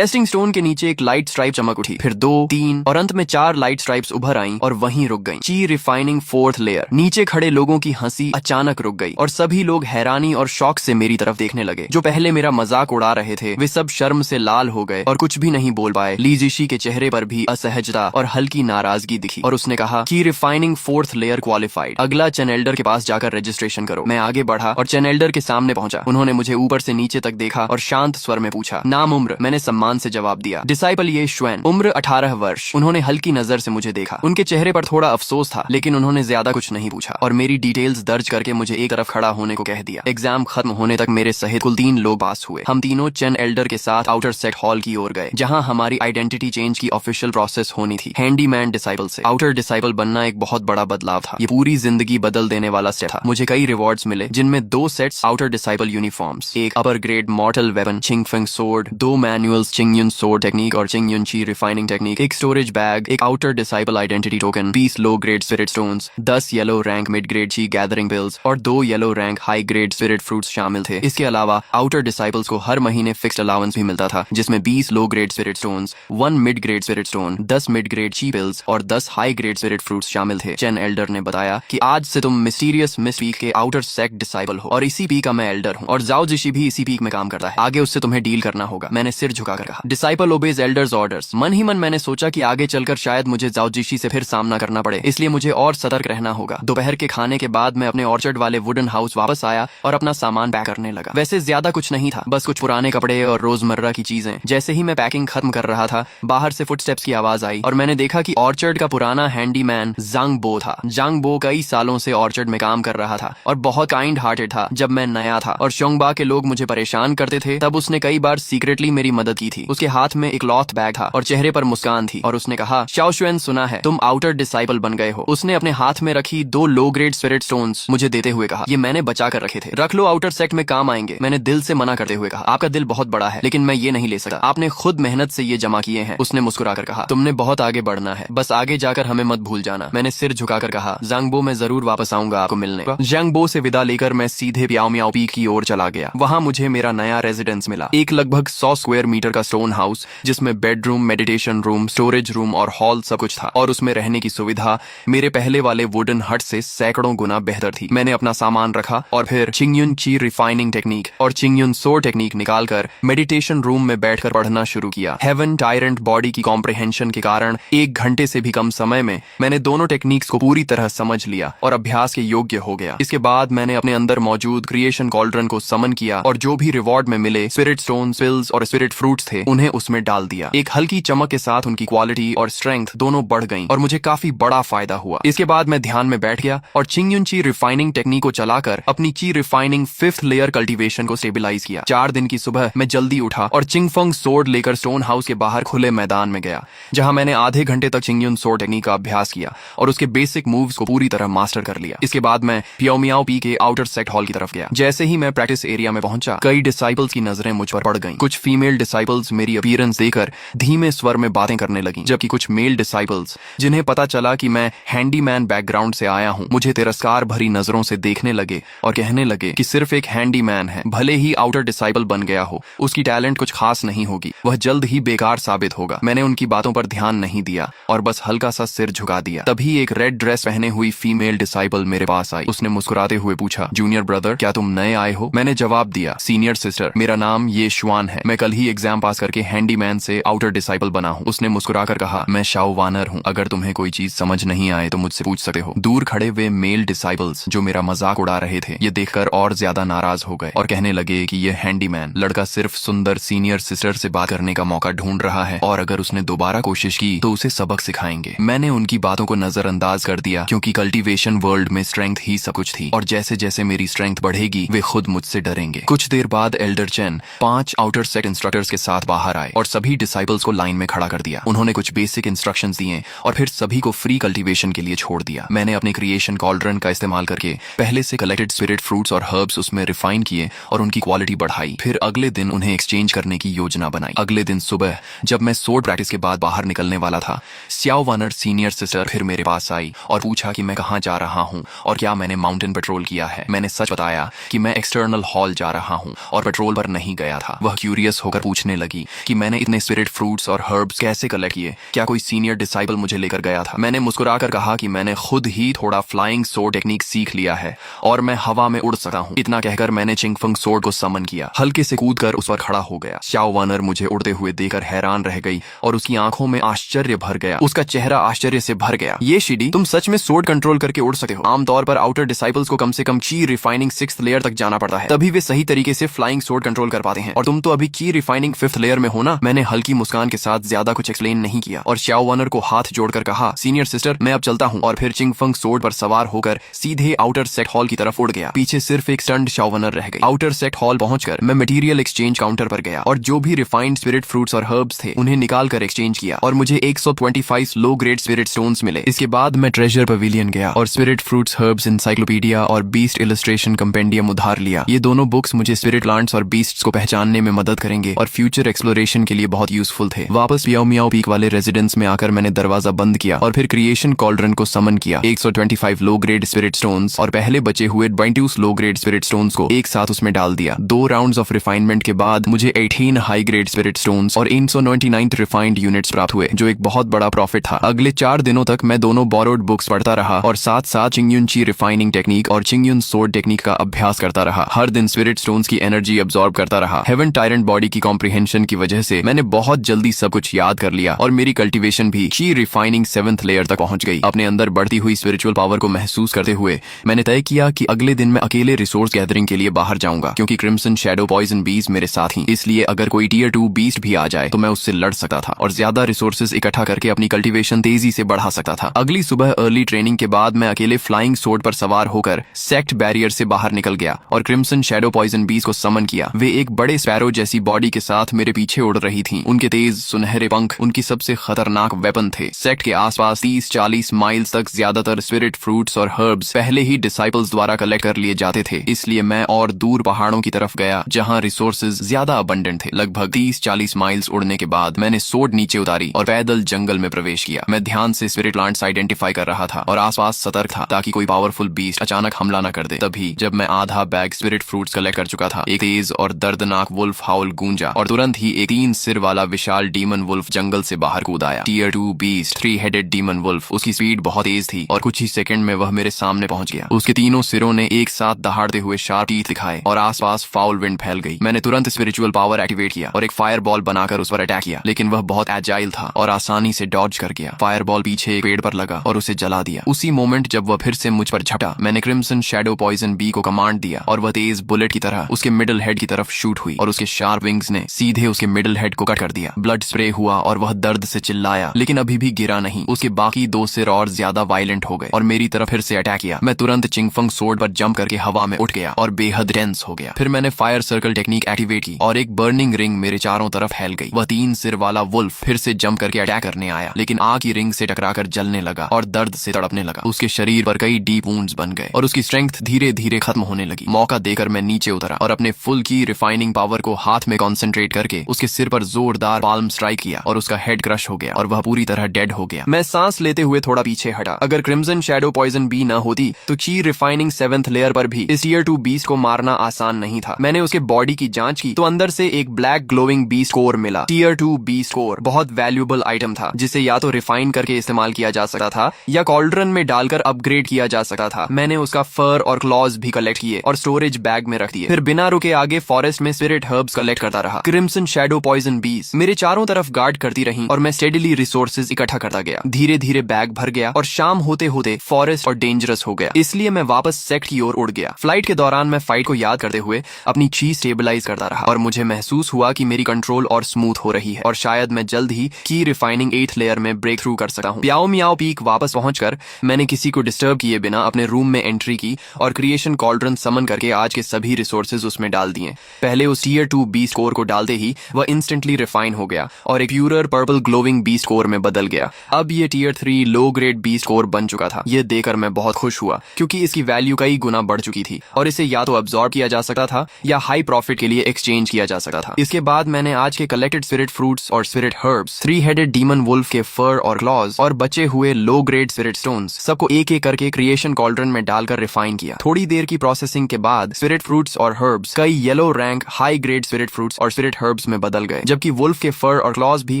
स्टोन के नीचे एक लाइट स्ट्राइप चमक उठी, फिर 2, 3 और अंत में 4 लाइट स्ट्राइप्स उभर आईं और वहीं रुक गईं। ची रिफाइनिंग 4th लेयर। नीचे खड़े लोगों की हंसी अचानक रुक गई और सभी लोग हैरानी और शौक से मेरी तरफ देखने लगे। जो पहले मेरा मजाक उड़ा रहे थे, वे सब शर्म से लाल हो गए और कुछ भी नहीं बोल पाए। ली जिशी के चेहरे पर भी असहजता और हल्की नाराजगी दिखी और उसने कहा कि रिफाइनिंग 4th लेयर क्वालिफाइड, अगला चेन एल्डर के पास जाकर रजिस्ट्रेशन करो। मैं आगे बढ़ा और चेन एल्डर के सामने पहुंचा। उन्होंने मुझे ऊपर से नीचे तक देखा और शांत स्वर में पूछा, नाम उम्र? मैंने सम्मान से जवाब दिया, डिसाइपल ये श्वेन, उम्र 18 वर्ष। उन्होंने हल्की नजर से मुझे देखा। उनके चेहरे पर थोड़ा अफसोस था, लेकिन उन्होंने ज्यादा कुछ नहीं पूछा और मेरी डिटेल्स दर्ज करके मुझे एक तरफ खड़ा होने को कह दिया। एग्जाम खत्म होने तक मेरे सहित कुल 3 लोग पास हुए। हम तीनों चेन एल्डर के साथ आउटर सेट हॉल की ओर गए, जहां हमारी आइडेंटिटी चेंज की ऑफिशियल प्रोसेस होनी थी। हैंडीमैन डिसाइपल से आउटर डिसाइपल बनना एक बहुत बड़ा बदलाव था। ये पूरी जिंदगी बदल देने वाला स्टेप था। मुझे कई रिवॉर्ड्स मिले, जिनमें 2 सेट्स आउटर डिसाइपल यूनिफॉर्म्स, एक upper grade mortal weapon Chingfeng sword, 2 manuals Chingyun sword technique और चिंगयुन ची रिफाइनिंग टेक्निक, एक स्टोरेज बैग, एक outer disciple identity token, 20 low grade spirit stones, 10 yellow rank mid grade chi gathering pills और 2 yellow rank high grade spirit fruits शामिल थे। इसके अलावा outer disciples को हर महीने फिक्स्ड अलाउंस भी मिलता था, जिसमें 20 low grade spirit stones, 1 mid grade spirit stone, 10 mid grade ची पिल्स और 10 हाई ग्रेड स्पिरिट फ्रूट्स शामिल थे। चेन एल्डर ने बताया कि आज से तुम मिस्टीरियस मिस पीक के आउटर सेक्ट डिसाइपल हो और इसी पीक का मैं एल्डर हूँ और जाओ जिशी भी इसी पीक में काम करता है। आगे उससे तुम्हें डील करना होगा। मैंने सिर झुकाकर कहा, डिसाइपल ओबेज एल्डर्स ऑर्डर्स। मन ही मन मैंने सोचा कि आगे चलकर शायद मुझे जाओ जिशी से फिर सामना करना पड़े, इसलिए मुझे और सतर्क रहना होगा। दोपहर के खाने के बाद मैं अपने ऑर्चर्ड वाले वुडन हाउस वापस आया और अपना सामान पैक करने लगा। वैसे ज्यादा कुछ नहीं था, बस कुछ पुराने कपड़े और रोजमर्रा की चीजें। जैसे ही मैं पैकिंग खत्म कर रहा था, बाहर से फुटस्टेप्स की आवाज आई और मैंने देखा कि ऑर्चर्ड का पुराना हैंडीमैन जांग बो था। जांग बो कई सालों से ऑर्चर्ड में काम कर रहा था और बहुत काइंड हार्टेड था जब मैं नया था और शोंगबा के लोग मुझे परेशान करते थे, तब उसने कई बार सीक्रेटली मेरी मदद की थी। उसके हाथ में एक क्लॉथ बैग था और चेहरे पर मुस्कान थी और उसने कहा, शाओशुएन सुना है तुम आउटर डिसाइपल बन गए हो। उसने अपने हाथ में रखी 2 लो ग्रेड स्पिरिट स्टोन्स मुझे देते हुए कहा, ये मैंने बचा कर रखे थे, रख लो, आउटर सेक्ट में काम आएंगे। मैंने दिल से मना करते हुए कहा, आपका दिल बहुत बड़ा है, लेकिन मैं ये नहीं ले सकता, आपने खुद मेहनत से ये जमा किए हैं। उसने मुस्कुराकर कहा, तुमने बहुत आगे बढ़ना है, बस आगे जाकर हमें मत भूल जाना। मैंने सिर झुकाकर कहा, जांगबो मैं जरूर वापस आऊंगा आपको मिलने। जांगबो से विदा लेकर मैं सीधे प्याओ मियाओ पीक की ओर चला गया। वहां मुझे मेरा नया रेजिडेंस मिला, एक लगभग 100 स्क्वायर मीटर का स्टोन हाउस, जिसमें bedroom, meditation room, storage room और हॉल सब कुछ था और उसमें रहने की सुविधा मेरे पहले वाले वुडन हट से सैकड़ों गुना बेहतर थी। मैंने अपना सामान रखा और फिर चिंगयुन ची रिफाइनिंग टेक्निक और चिंगयुन सोर टेक्निक निकालकर मेडिटेशन रूम में बैठकर पढ़ना शुरू किया। हेवन टायरेंट बॉडी की कॉम्प्रिहेंशन के कारण 1 घंटे से भी कम समय में मैंने दोनों टेक्निक्स को पूरी तरह समझ लिया और अभ्यास के योग्य हो गया। इसके बाद मैंने अपने अंदर मौजूद क्रिएशन कॉल्ड्रन को समन किया और जो भी रिवॉर्ड में मिले स्पिरिट स्टोन, पिल्स और स्पिरिट फ्रूट्स थे, उन्हें उसमें डाल दिया। एक हल्की चमक के साथ उनकी क्वालिटी और स्ट्रेंथ दोनों बढ़ गईं और मुझे काफी बड़ा फायदा हुआ। इसके बाद मैं ध्यान में बैठ गया और चिंगयुन ची रिफाइनिंग टेक्निक को चलाकर अपनी ची रिफाइनिंग 5th लेयर कल्टीवेशन को स्टेबलाइज किया। 4 दिन की सुबह मैं जल्दी उठा और चिंगफंग सोर्ड लेकर स्टोन हाउस के बाहर खुले मैदान में गया, जहां मैंने आधे घंटे तक चिंगयुन सोर्ड टेक्निक का अभ्यास किया और उसके बेसिक मूव्स को पूरी तरह मास्टर कर लिया। इसके बाद मैं प्याओ मियाओ पी के आउटर सेक्ट हॉल की तरफ गया। जैसे ही मैं प्रैक्टिस एरिया में पहुंचा, कई डिसाइपल्स की नजरें मुझ पर पड़ गईं। कुछ फीमेल डिसाइपल्स मेरी अपीयरेंस देकर धीमे स्वर में बातें करने लगीं, जबकि कुछ मेल डिसाइपल्स, जिन्हें पता चला कि मैं हैंडीमैन बैकग्राउंड से आया हूं, मुझे तिरस्कार भरी नजरों से देखने लगे और कहने लगे कि सिर्फ एक हैंडीमैन है, भले ही आउटर डिसाइपल बन गया हो, उसकी टैलेंट कुछ खास नहीं होगी, वह जल्द ही बेकार साबित होगा। मैंने उनकी बातों पर ध्यान नहीं दिया और बस हल्का सा सिर झुका दिया। तभी एक रेड ड्रेस पहने हुई फीमेल डिसाइपल मेरे पास आई। उसने मुस्कुराते हुए पूछा, जूनियर ब्रदर, क्या तुम नए आए हो? मैंने जवाब दिया, सीनियर सिस्टर, मेरा नाम ये श्वान है, मैं कल ही एग्जाम पास करके हैंडीमैन से आउटर डिसाइपल बना हूँ। उसने मुस्कुराकर कहा, मैं शाओ वानर हूँ, अगर तुम्हें कोई चीज समझ नहीं आए तो मुझसे पूछ सकते हो। दूर खड़े हुए मेल डिसाइपल्स जो मेरा मजाक उड़ा रहे थे, ये देखकर और ज्यादा नाराज हो गए और कहने लगे कि ये ये हैंडीमैन लड़का सिर्फ सुंदर सीनियर सिस्टर से बात करने का मौका ढूंढ रहा है और अगर उसने दोबारा कोशिश की तो उसे सबक सिखाएंगे। मैंने उनकी बातों को नजरअंदाज कर दिया क्योंकि कल्टीवेशन वर्ल्ड में स्ट्रेंथ ही सब कुछ थी और जैसे जैसे मेरी स्ट्रेंथ बढ़ेगी वे खुद मुझसे डरेंगे। कुछ देर बाद Elder chain 5 outer set instructors के साथ बाहर आए और सभी डिसाइपल्स को लाइन में खड़ा कर दिया। उन्होंने कुछ बेसिक इंस्ट्रक्शंस दिए और फिर सभी को फ्री कल्टीवेशन के लिए छोड़ दिया। मैंने अपने क्रिएशन कॉल्ड्रन का इस्तेमाल करके पहले से कलेक्टेड स्पिरिट फ्रूट्स और हर्ब्स उसमें रिफाइन किए और उनकी क्वालिटी बढ़ाई। फिर अगले दिन उन्हें एक्सचेंज करने की योजना बनाई। अगले दिन सुबह जब मैं सोर्ड प्रैक्टिस के बाद बाहर निकलने वाला था, स्याओ वानर सीनियर सिस्टर फिर मेरे पास आई और पूछा कि मैं कहाँ जा रहा हूँ और क्या मैंने माउंटेन पेट्रोल किया है। मैंने सच बताया कि मैं एक्सटर्नल हॉल जा रहा हूँ और पेट्रोल पर नहीं गया था। वह क्यूरियस होकर पूछने लगी कि मैंने इतने स्पिरिट फ्रूट्स और हर्ब्स कैसे कलेक्ट किए, क्या कोई सीनियर डिसाइपल मुझे लेकर गया था। मैंने मुस्कुराकर कहा कि मैंने खुद ही थोड़ा फ्लाइंग सोर्ड टेक्निक सीख लिया है और मैं हवा में उड़ सकता हूँ। इतना कहकर मैंने चिंगफंग सोर्ड को समन किया। हल्के से कूदकर उस पर खड़ा हो गया। स्याओ वानर मुझे उड़ते हुए देखकर हैरान रह गई और उसकी आंखों में आश्चर्य भर गया। उसका चेहरा आश्चर्य से भर गया। ये शिडी, तुम सच में सोर्ड कंट्रोल करके उड़ सकते हो। आमतौर पर आउटर डिसाइपल्स को कम से कम ची रिफाइनिंग 6th लेयर तक जाना पड़ता है, तभी वे सही तरीके से फ्लाइंग सोर्ड कंट्रोल कर पाते हैं और तुम तो अभी ची रिफाइनिंग 5th लेयर में हो ना। मैंने हल्की मुस्कान के साथ ज्यादा कुछ एक्सप्लेन नहीं किया और स्याओ वानर को हाथ जोड़कर कहा, सीनियर सिस्टर मैं अब चलता हूँ। और फिर चिंगफंग सोर्ड पर सवार होकर सीधे आउटर सेट हॉल की तरफ उड़ गया। पीछे सिर्फ एक स्टंड स्याओ वानर रह गई। आउटर सेट हॉल पहुंचकर मैं मटेरियल एक्सचेंज काउंटर पर गया और जो भी रिफाइंड स्पिरिट फ्रूट्स और हर्ब्स थे उन्हें निकाल कर एक्सचेंज किया और मुझे 125 लो ग्रेड स्पिरिट स्टोन्स मिले। इसके बाद मैं ट्रेजर पवेलियन गया और स्पिरिट फ्रूट्स हर्ब्स इंसाइक्लोपीडिया और बीस्ट इलस्ट्रेशन कंपेंडियम उधार लिया। ये दोनों बुक्स मुझे स्पिरिट प्लांट्स और बीस्ट्स को पहचानने में मदद करेंगे और फ्यूचर एक्सप्लोरेशन के लिए बहुत यूजफुल थे। वापस पियाओ मियाओ पीक वाले रेजिडेंस में आकर मैंने दरवाजा बंद किया और फिर क्रिएशन कॉल्ड्रन को समन किया। 125 लो ग्रेड स्पिरिट स्टोन्स और पहले बचे हुए 22 लो ग्रेड स्पिरिट स्टोन्स को एक साथ उसमें डाल दिया। 2 राउंड्स ऑफ रिफाइनमेंट के बाद मुझे 18 हाई ग्रेड स्पिरिट स्टोन्स और 199 रिफाइंड यूनिट्स प्राप्त हुए, जो एक बहुत बड़ा प्रॉफिट था। अगले 4 दिनों तक मैं दोनों बोरोड बुक्स पढ़ता रहा और साथ साथ चिंगयुन ची रिफाइनिंग टेक्निक और चिंगयुन सोर्ड टेक्निक का अभ्यास करता रहा। हर दिन स्पिरिट स्टोन्स की एनर्जी अब्सॉर्ब करता रहा। हेवन टायरेंट बॉडी की कॉम्प्रिहेंशन की वजह से मैंने बहुत जल्दी सब कुछ याद कर लिया और मेरी कल्टीवेशन भी ची रिफाइनिंग 7th लेयर तक पहुंच गई। अपने अंदर बढ़ती हुई स्पिरिचुअल पावर को महसूस करते हुए मैंने तय किया कि अगले दिन मैं अकेले रिसोर्स गैदरिंग के लिए बाहर जाऊंगा क्योंकि क्रिम्सन शैडो पॉइजन बीज मेरे साथ ही। इसलिए अगर कोई टियर 2 बीस्ट भी आ जाए तो मैं उससे लड़ सकता था और ज्यादा रिसोर्सेज इकट्ठा करके अपनी कल्टीवेशन तेजी से बढ़ा सकता था। अगली सुबह अर्ली ट्रेनिंग के बाद मैं अकेले फ्लाइंग सोर्ड पर सवार होकर सेक्ट बैरियर से बाहर निकल गया और क्रिम्सन शैडो पॉइजन बीज को समन किया। वे एक बड़े स्पैरो जैसी बॉडी के साथ मेरे पीछे उड़ रही थी। उनके तेज सुनहरे पंख उनकी सबसे खतरनाक वेपन थे। सेक्ट के आसपास 30-40 माइल्स तक ज्यादातर स्पिरिट फ्रूट्स और हर्ब्स पहले ही डिसाइपल्स द्वारा कलेक्ट कर लिए जाते थे, इसलिए मैं और दूर पहाड़ों की तरफ गया जहां रिसोर्सेज ज्यादा अबंडेंट थे। लगभग 30-40 माइल्स उड़ने के बाद मैंने सोर्ड नीचे उतारी और पैदल जंगल में प्रवेश किया। मैं ध्यान से स्पिरिट प्लांट्स आइडेंटिफाई कर रहा था और आसपास सतर्क था ताकि कोई पावरफुल बीस्ट अचानक हमला न कर दे। तभी जब मैं आधा बैग स्पिरिट फ्रूट्स कलेक्ट कर चुका था, एक तेज और दर्दनाक वुल्फ हाउल गूंजा और तुरंत ही एक 3 सिर वाला विशाल डीमन वुल्फ जंगल से बाहर कूद आया। Tier 2 beast 3 headed demon wolf. उसकी स्पीड बहुत तेज थी और कुछ ही सेकंड में वह मेरे सामने पहुंच गया। उसके तीनों सिरों ने एक साथ दहाड़ते हुए शार्प टीथ दिखाए और आसपास फाउल विंड फैल गई। मैंने तुरंत स्पिरिचुअल पावर एक्टिवेट किया और एक फायर बॉल बनाकर उस पर अटैक किया, लेकिन वह बहुत एजाइल था और आसानी से डॉज कर गया। फायर बॉल पीछे एक पेड़ पर लगा और उसे जला दिया। उसी मोमेंट जब वह फिर से मुझ पर झपटा, मैंने क्रिम्सन शैडो पॉइजन बी को कमांड दिया और वह तेज बुलेट की तरह उसके मिडिल हेड की तरफ शूट हुई और उसके शार्प विंग्स ने सीधे उसके मिडिल हेड को कट कर दिया। ब्लड स्प्रे हुआ और वह दर्द से चिल्लाया, लेकिन अभी भी गिरा नहीं। उसके बाकी 2 सिर और ज्यादा वायलेंट हो गए और मेरी तरफ फिर से अटैक किया। मैं तुरंत चिंगफंग सोर्ड पर जंप करके हवा में उठ गया और बेहद टेंस हो गया। फिर मैंने फायर सर्कल टेक्निक एक्टिवेट की और एक बर्निंग रिंग मेरे चारों तरफ फैल गई। वह 3 सिर वाला वुल्फ फिर से जंप करके अटैक करने आया, लेकिन आग की रिंग से टकराकर जलने लगा और दर्द से तड़पने लगा। उसके शरीर पर कई डीप वुंड्स बन गए और उसकी स्ट्रेंथ धीरे धीरे खत्म होने लगी। मौका देकर मैं नीचे उतरा और अपने फुल की रिफाइनिंग पावर को हाथ में कॉन्सेंट्रेट करके उसके सिर पर जोरदार पाल्म स्ट्राइक किया और उसका हेड क्रश हो गया और वह पूरी तरह डेड हो गया। मैं सांस लेते हुए थोड़ा पीछे हटा। अगर क्रिम्सन शैडो पॉइजन बी न होती तो ची रिफाइनिंग 7th लेयर पर भी इस टियर 2 बीस्ट को मारना आसान नहीं था। मैंने उसके बॉडी की जांच की तो अंदर से एक ब्लैक ग्लोइंग बीस्ट कोर मिला। टियर 2 बीस्ट कोर बहुत वैल्यूएबल आइटम था जिसे या तो रिफाइन करके इस्तेमाल किया जा सकता था या कॉल्ड्रन में डालकर अपग्रेड किया जा सकता था। मैंने उसका फर और क्लॉज भी कलेक्ट किए और स्टोरेज बैग में रख दिए। फिर बिना रुके आगे फॉरेस्ट में स्पिरिट हर्ब्स कलेक्ट करता रहा। क्रिम्सन शैडो पॉइजन बीज मेरे चारों तरफ गार्ड करती रही और मैं स्टेडिली रिसोर्सेज इकट्ठा करता गया। धीरे धीरे बैग भर गया और शाम होते होते फॉरेस्ट और डेंजरस हो गया, इसलिए मैं वापस सेक्ट की ओर उड़ गया। फ्लाइट के दौरान मैं फाइट को याद करते हुए अपनी चीज स्टेबलाइज करता रहा और मुझे महसूस हुआ कि मेरी कंट्रोल और स्मूथ हो रही है और शायद मैं जल्द ही की रिफाइनिंग 8th लेयर में ब्रेक थ्रू कर सकता हूँ। प्याओ मियाओ पीक वापस पहुंचकर मैंने किसी को डिस्टर्ब किए बिना अपने रूम में एंट्री की और क्रिएशन कॉल्ड्रन समन करके आज के सभी रिसोर्सेज उसमें डाल दिए। पहले उस टीयर 2 बीस्ट कोर को डालते ही वह इंस्टेंटली रिफाइन हो गया और एक purer purple glowing beast core में बदल गया। अब ये tier 3 low grade beast core बन चुका था। ये देखकर मैं बहुत खुश हुआ क्योंकि इसकी वैल्यू कई गुना बढ़ चुकी थी और इसे या तो अब्सॉर्ब किया जा सकता था या हाई प्रॉफिट के लिए एक्सचेंज किया जा सकता था। इसके बाद मैंने आज के कलेक्टेड स्पिरिट फ्रूट्स और स्पिरिट हर्ब्स, 3-हेडेड डीमन वुल्फ के फर और क्लॉज और बचे हुए लो ग्रेड स्पिरिट स्टोन्स सबको एक एक करके क्रिएशन कॉल्ड्रन में डालकर रिफाइन किया। थोड़ी देर की प्रोसेसिंग के बाद स्पिरिट फ्रूट्स और हर्ब्स कई yellow rank high grade spirit fruits और स्पिरिट हर्ब्स में बदल गए, जबकि वुल्फ के फर और क्लॉज भी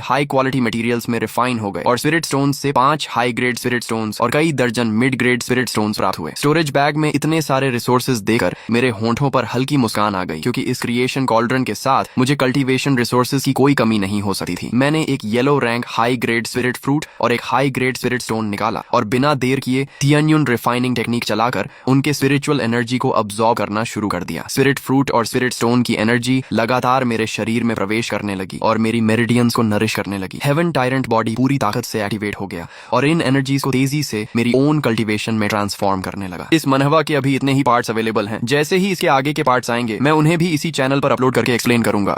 हाई क्वालिटी मटेरियल्स में रिफाइन हो गए और स्पिरिट स्टोन्स से 5 हाई ग्रेड स्पिरिट स्टोन्स और कई दर्जन मिड ग्रेड स्पिरिट स्टोन्स प्राप्त हुए। स्टोरेज बैग में इतने सारे रिसोर्सेज देकर मेरे होंठों पर हल्की मुस्कान आ गई क्योंकि इस क्रिएशन कॉल्ड्रन के साथ मुझे कल्टीवेशन रिसोर्सेज की कोई कमी नहीं हो सकती थी। मैंने एक yellow rank high grade spirit fruit और एक हाई ग्रेड स्पिरिट स्टोन निकाला और बिना देर किए थियन्युन रिफाइनिंग टेक्निक चलाकर उनके स्पिरिचुअल एनर्जी को अब्सॉर्ब करना शुरू कर दिया। स्पिरिट फ्रूट और स्पिरिट स्टोन की एनर्जी लगातार मेरे शरीर में प्रवेश करने लगी और मेरी मेरिडियंस को नरिश करने लगी। हेवन टायरेंट बॉडी पूरी ताकत से एक्टिवेट हो गया और इन एनर्जीज को तेजी से मेरी ओन कल्टीवेशन में ट्रांसफॉर्म करने लगा। इस मनहवा के अभी इतने ही पार्ट्स अवेलेबल हैं। जैसे ही इसके आगे के पार्ट्स आएंगे मैं उन्हें भी इसी चैनल पर अपलोड करके एक्सप्लेन करूंगा।